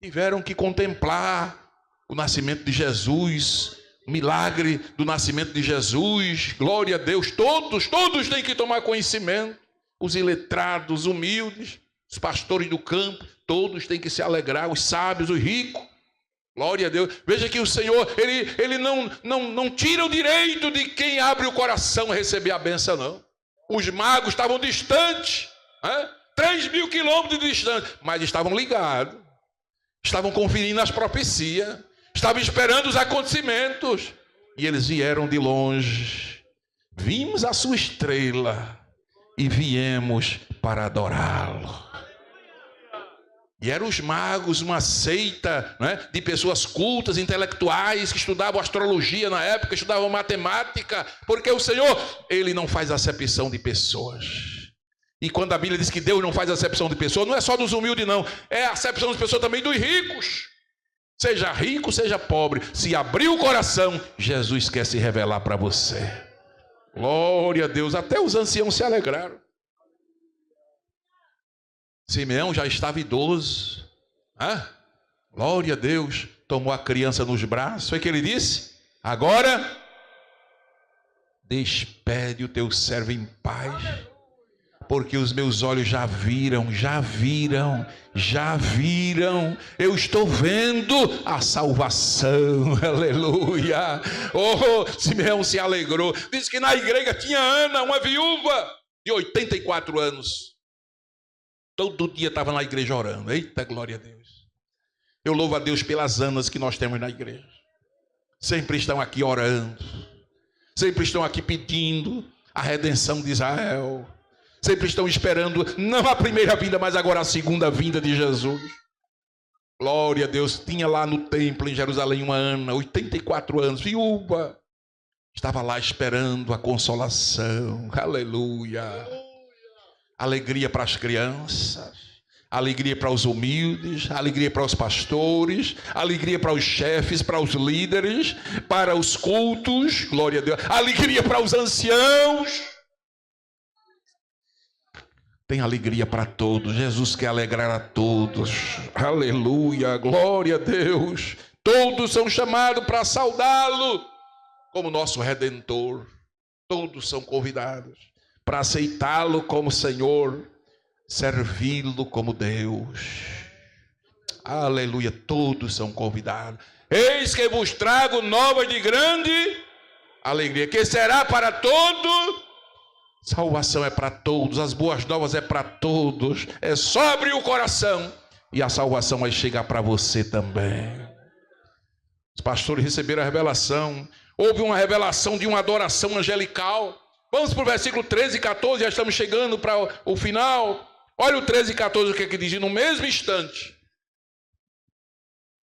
tiveram que contemplar o nascimento de Jesus, o milagre do nascimento de Jesus. Glória a Deus, todos têm que tomar conhecimento. Os iletrados, os humildes, os pastores do campo, todos têm que se alegrar, os sábios, os ricos. Glória a Deus. Veja que o Senhor, ele não tira o direito de quem abre o coração a receber a bênção, não. Os magos estavam distantes, 3.000 quilômetros distantes, mas estavam ligados, estavam conferindo as profecias, estavam esperando os acontecimentos. E eles vieram de longe. Vimos a sua estrela e viemos para adorá-lo. E eram os magos, uma seita, de pessoas cultas, intelectuais, que estudavam astrologia na época, estudavam matemática, porque o Senhor, Ele não faz acepção de pessoas. E quando a Bíblia diz que Deus não faz acepção de pessoas, não é só dos humildes não, é a acepção de pessoas também dos ricos. Seja rico, seja pobre, se abrir o coração, Jesus quer se revelar para você. Glória a Deus, até os anciãos se alegraram. Simeão já estava idoso. Glória a Deus, tomou a criança nos braços. Foi o que ele disse? Agora, despede o teu servo em paz, porque os meus olhos já viram. Eu estou vendo a salvação. Aleluia. Simeão se alegrou. Diz que na igreja tinha Ana, uma viúva de 84 anos. Todo dia estava na igreja orando. Eita, glória a Deus. Eu louvo a Deus pelas Anas que nós temos na igreja. Sempre estão aqui orando. Sempre estão aqui pedindo a redenção de Israel. Sempre estão esperando, não a primeira vinda, mas agora a segunda vinda de Jesus. Glória a Deus. Tinha lá no templo em Jerusalém uma Ana, 84 anos, viúva. Estava lá esperando a consolação. Aleluia. Alegria para as crianças, alegria para os humildes, alegria para os pastores, alegria para os chefes, para os líderes, para os cultos. Glória a Deus. Alegria para os anciãos. Tem alegria para todos. Jesus quer alegrar a todos. Aleluia, glória a Deus. Todos são chamados para saudá-lo como nosso Redentor. Todos são convidados para aceitá-lo como Senhor, servi-lo como Deus. Aleluia, todos são convidados. Eis que vos trago novas de grande alegria, que será para todos. Salvação é para todos, as boas novas é para todos. É só abrir o coração e a salvação vai chegar para você também. Os pastores receberam a revelação. Houve uma revelação de uma adoração angelical. Vamos para o versículo 13 e 14, já estamos chegando para o final. Olha o 13 e 14, o que é que diz? No mesmo instante,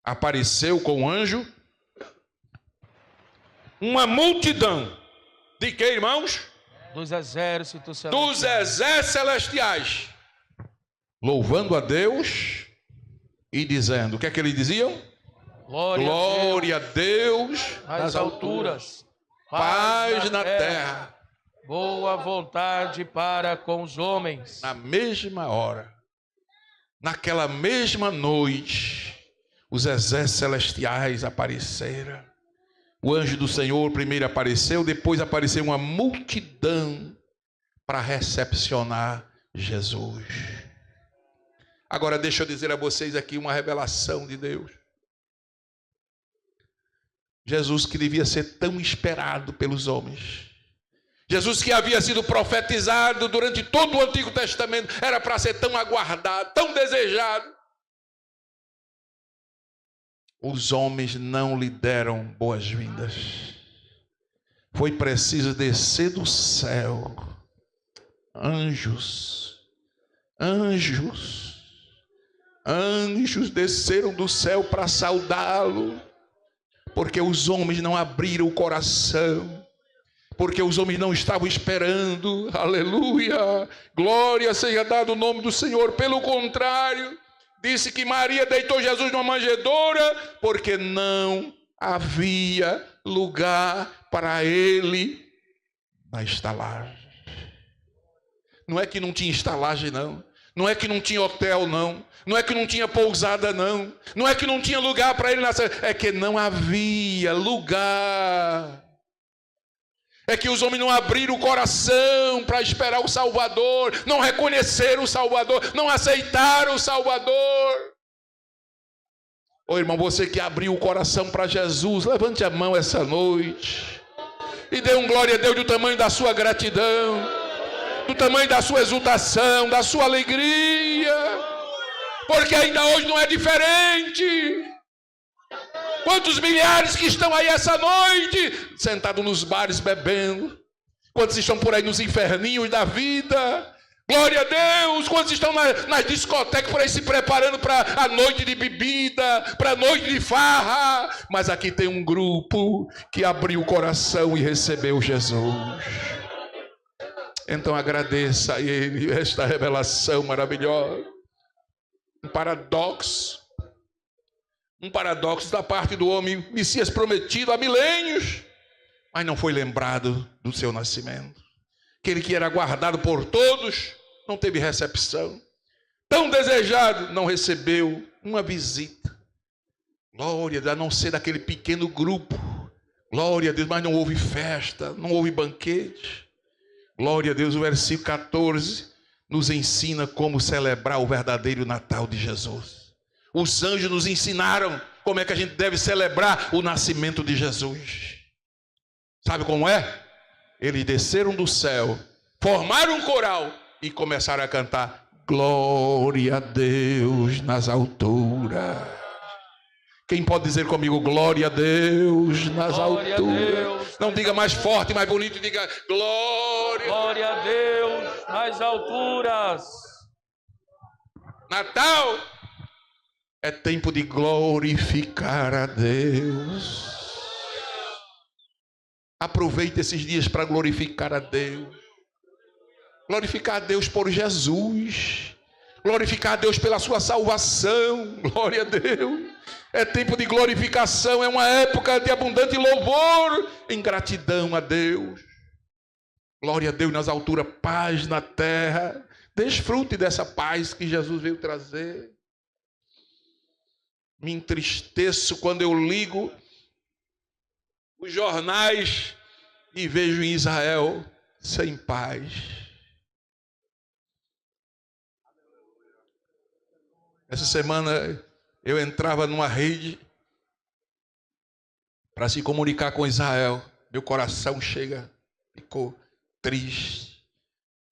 apareceu com o anjo uma multidão. De que, irmãos? Dos exércitos celestiais. Dos exércitos celestiais. Louvando a Deus e dizendo, o que é que eles diziam? Glória a Deus nas alturas, paz na terra. Boa vontade para com os homens. Na mesma hora, naquela mesma noite, os exércitos celestiais apareceram. O anjo do Senhor primeiro apareceu, depois apareceu uma multidão para recepcionar Jesus. Agora deixa eu dizer a vocês aqui uma revelação de Deus. Jesus que devia ser tão esperado pelos homens. Jesus que havia sido profetizado durante todo o Antigo Testamento, era para ser tão aguardado, tão desejado. Os homens não lhe deram boas-vindas. Foi preciso descer do céu. Anjos desceram do céu para saudá-lo, porque os homens não abriram o coração, porque os homens não estavam esperando. Aleluia! Glória seja dado o nome do Senhor. Pelo contrário, disse que Maria deitou Jesus numa manjedoura, porque não havia lugar para ele na estalagem. Não é que não tinha estalagem, não. Não é que não tinha hotel, não. Não é que não tinha pousada, não. Não é que não tinha lugar para ele nascer. É que não havia lugar. É que os homens não abriram o coração para esperar o Salvador. Não reconheceram o Salvador. Não aceitaram o Salvador. Ô irmão, você que abriu o coração para Jesus, levante a mão essa noite. E dê um glória a Deus do tamanho da sua gratidão, do tamanho da sua exultação, da sua alegria, porque ainda hoje não é diferente. Quantos milhares que estão aí essa noite, sentados nos bares bebendo, quantos estão por aí nos inferninhos da vida, glória a Deus, quantos estão nas discotecas por aí se preparando para a noite de bebida, para a noite de farra, mas aqui tem um grupo que abriu o coração e recebeu Jesus. Então agradeça a Ele esta revelação maravilhosa. Um paradoxo da parte do homem, Messias prometido há milênios, mas não foi lembrado do seu nascimento. Aquele que era aguardado por todos, não teve recepção. Tão desejado, não recebeu uma visita. Glória a Deus, a não ser daquele pequeno grupo. Glória a Deus, mas não houve festa, não houve banquete. Glória a Deus, o versículo 14 nos ensina como celebrar o verdadeiro Natal de Jesus. Os anjos nos ensinaram como é que a gente deve celebrar o nascimento de Jesus. Sabe como é? Eles desceram do céu, formaram um coral e começaram a cantar glória a Deus nas alturas. Quem pode dizer comigo glória a Deus nas alturas? Não diga mais forte, mais bonito, diga glória a Deus nas alturas. Natal é tempo de glorificar a Deus. Aproveite esses dias para glorificar a Deus. Glorificar a Deus por Jesus. Glorificar a Deus pela sua salvação. Glória a Deus. É tempo de glorificação, é uma época de abundante louvor em gratidão a Deus. Glória a Deus nas alturas, paz na terra. Desfrute dessa paz que Jesus veio trazer. Me entristeço quando eu ligo os jornais e vejo em Israel sem paz. Essa semana eu entrava numa rede para se comunicar com Israel. Meu coração ficou triste.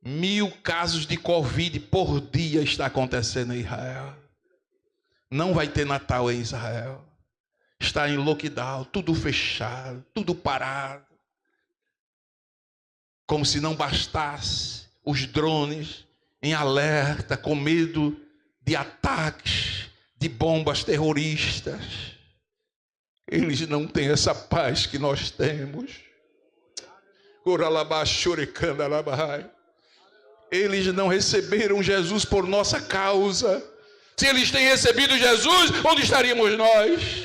1000 casos de Covid por dia está acontecendo em Israel. Não vai ter Natal em Israel. Está em lockdown, tudo fechado, tudo parado. Como se não bastasse os drones em alerta, com medo de ataques, de bombas terroristas. Eles não têm essa paz que nós temos. Eles não receberam Jesus por nossa causa. Se eles têm recebido Jesus, onde estaríamos nós?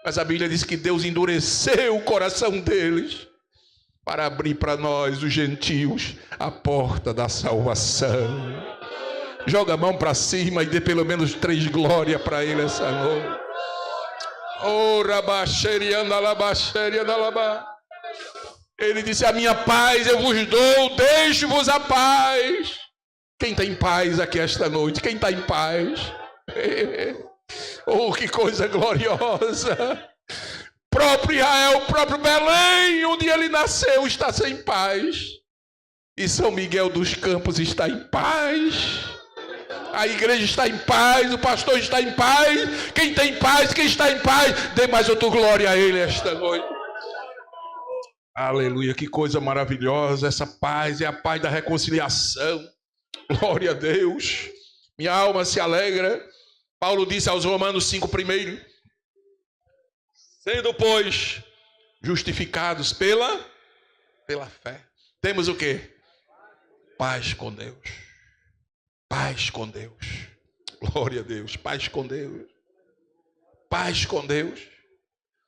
Mas a Bíblia diz que Deus endureceu o coração deles para abrir para nós, os gentios, a porta da salvação. Joga a mão para cima e dê pelo menos 3 glórias para Ele essa noite. Ele disse: a minha paz eu vos dou, deixo-vos a paz. Quem está em paz aqui esta noite? Quem está em paz? Oh, que coisa gloriosa! Próprio Israel, próprio Belém, onde ele nasceu, está sem paz. E São Miguel dos Campos está em paz. A igreja está em paz, o pastor está em paz. Quem tem paz, quem está em paz, dê mais outra glória a Ele esta noite. Aleluia, que coisa maravilhosa. Essa paz é a paz da reconciliação. Glória a Deus. Minha alma se alegra. Paulo disse aos Romanos 5:1: sendo, pois, justificados pela Pela fé. Temos o quê? Paz com Deus. Paz com Deus. Glória a Deus. Paz com Deus. Paz com Deus.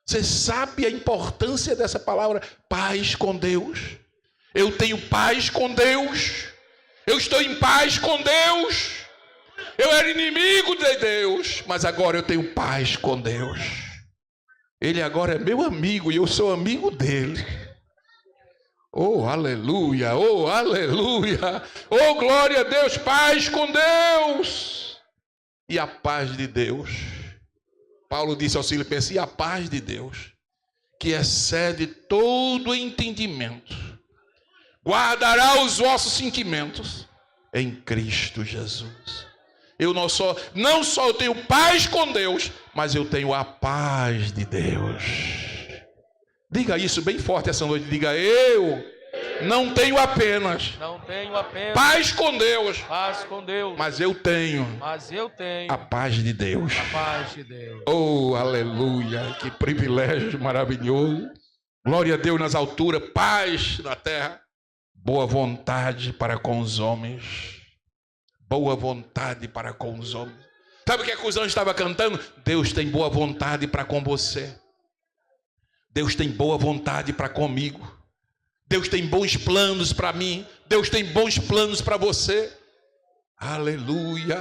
Você sabe a importância dessa palavra? Paz com Deus. Eu tenho paz com Deus. Eu estou em paz com Deus. Eu era inimigo de Deus, mas agora eu tenho paz com Deus. Ele agora é meu amigo e eu sou amigo dele. Oh, aleluia, oh, aleluia. Oh, glória a Deus, paz com Deus. E a paz de Deus. Paulo disse aos Filipenses, e a paz de Deus, que excede todo entendimento, guardará os vossos sentimentos em Cristo Jesus. Eu não só eu tenho paz com Deus, mas eu tenho a paz de Deus. Diga isso bem forte essa noite. Diga, eu não tenho apenas paz com Deus, mas eu tenho a paz de Deus. Oh, aleluia, que privilégio maravilhoso. Glória a Deus nas alturas, paz na terra, boa vontade para com os homens. Boa vontade para com os homens. Sabe o que os anjos estavam cantando? Deus tem boa vontade para com você. Deus tem boa vontade para comigo. Deus tem bons planos para mim. Deus tem bons planos para você. Aleluia.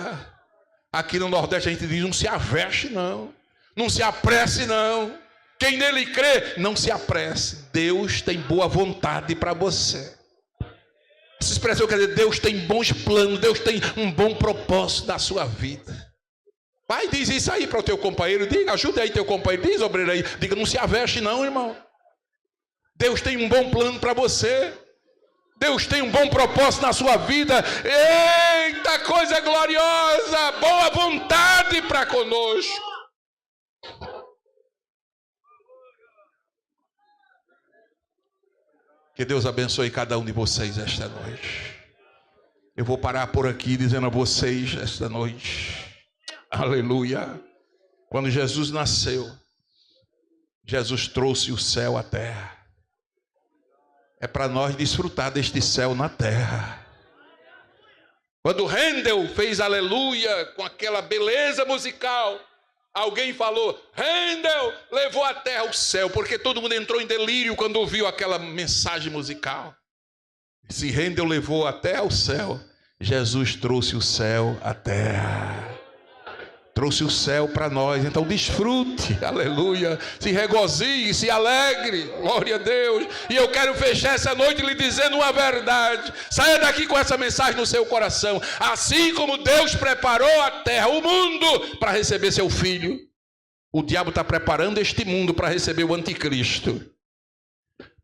Aqui no Nordeste a gente diz, não se aveste não. Não se apresse não. Quem nele crê, não se apresse. Deus tem boa vontade para você. Essa expressão quer dizer, Deus tem bons planos, Deus tem um bom propósito na sua vida. Vai, diz isso aí para o teu companheiro, diga, ajuda aí teu companheiro, diz, obreiro aí, diga, não se aveste não, irmão. Deus tem um bom plano para você. Deus tem um bom propósito na sua vida. Eita, coisa gloriosa, boa vontade para conosco. Que Deus abençoe cada um de vocês esta noite. Eu vou parar por aqui dizendo a vocês esta noite. Aleluia. Quando Jesus nasceu, Jesus trouxe o céu à terra. É para nós desfrutar deste céu na terra. Quando Handel fez aleluia com aquela beleza musical, alguém falou, Handel levou à terra o céu, porque todo mundo entrou em delírio quando ouviu aquela mensagem musical. Se Handel levou até ao céu, Jesus trouxe o céu à terra. Trouxe o céu para nós, então desfrute, aleluia, se regozije, se alegre, glória a Deus. E eu quero fechar essa noite lhe dizendo uma verdade. Saia daqui com essa mensagem no seu coração. Assim como Deus preparou a terra, o mundo, para receber seu filho, o diabo está preparando este mundo para receber o anticristo.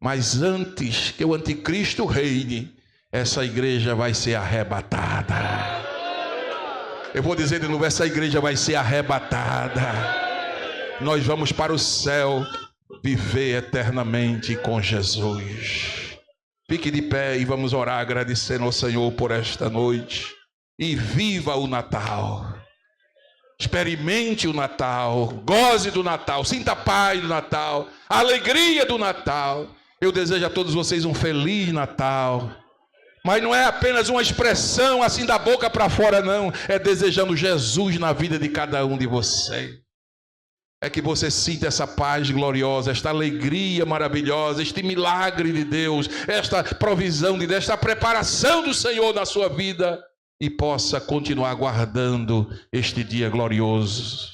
Mas antes que o anticristo reine, essa igreja vai ser arrebatada. Eu vou dizer de novo, essa igreja vai ser arrebatada. Nós vamos para o céu viver eternamente com Jesus. Fique de pé e vamos orar agradecendo ao Senhor por esta noite. E viva o Natal. Experimente o Natal. Goze do Natal. Sinta a paz do Natal. A alegria do Natal. Eu desejo a todos vocês um feliz Natal. Mas não é apenas uma expressão assim da boca para fora, não. É desejando Jesus na vida de cada um de vocês. É que você sinta essa paz gloriosa, esta alegria maravilhosa, este milagre de Deus, esta provisão de Deus, esta preparação do Senhor na sua vida. E possa continuar guardando este dia glorioso.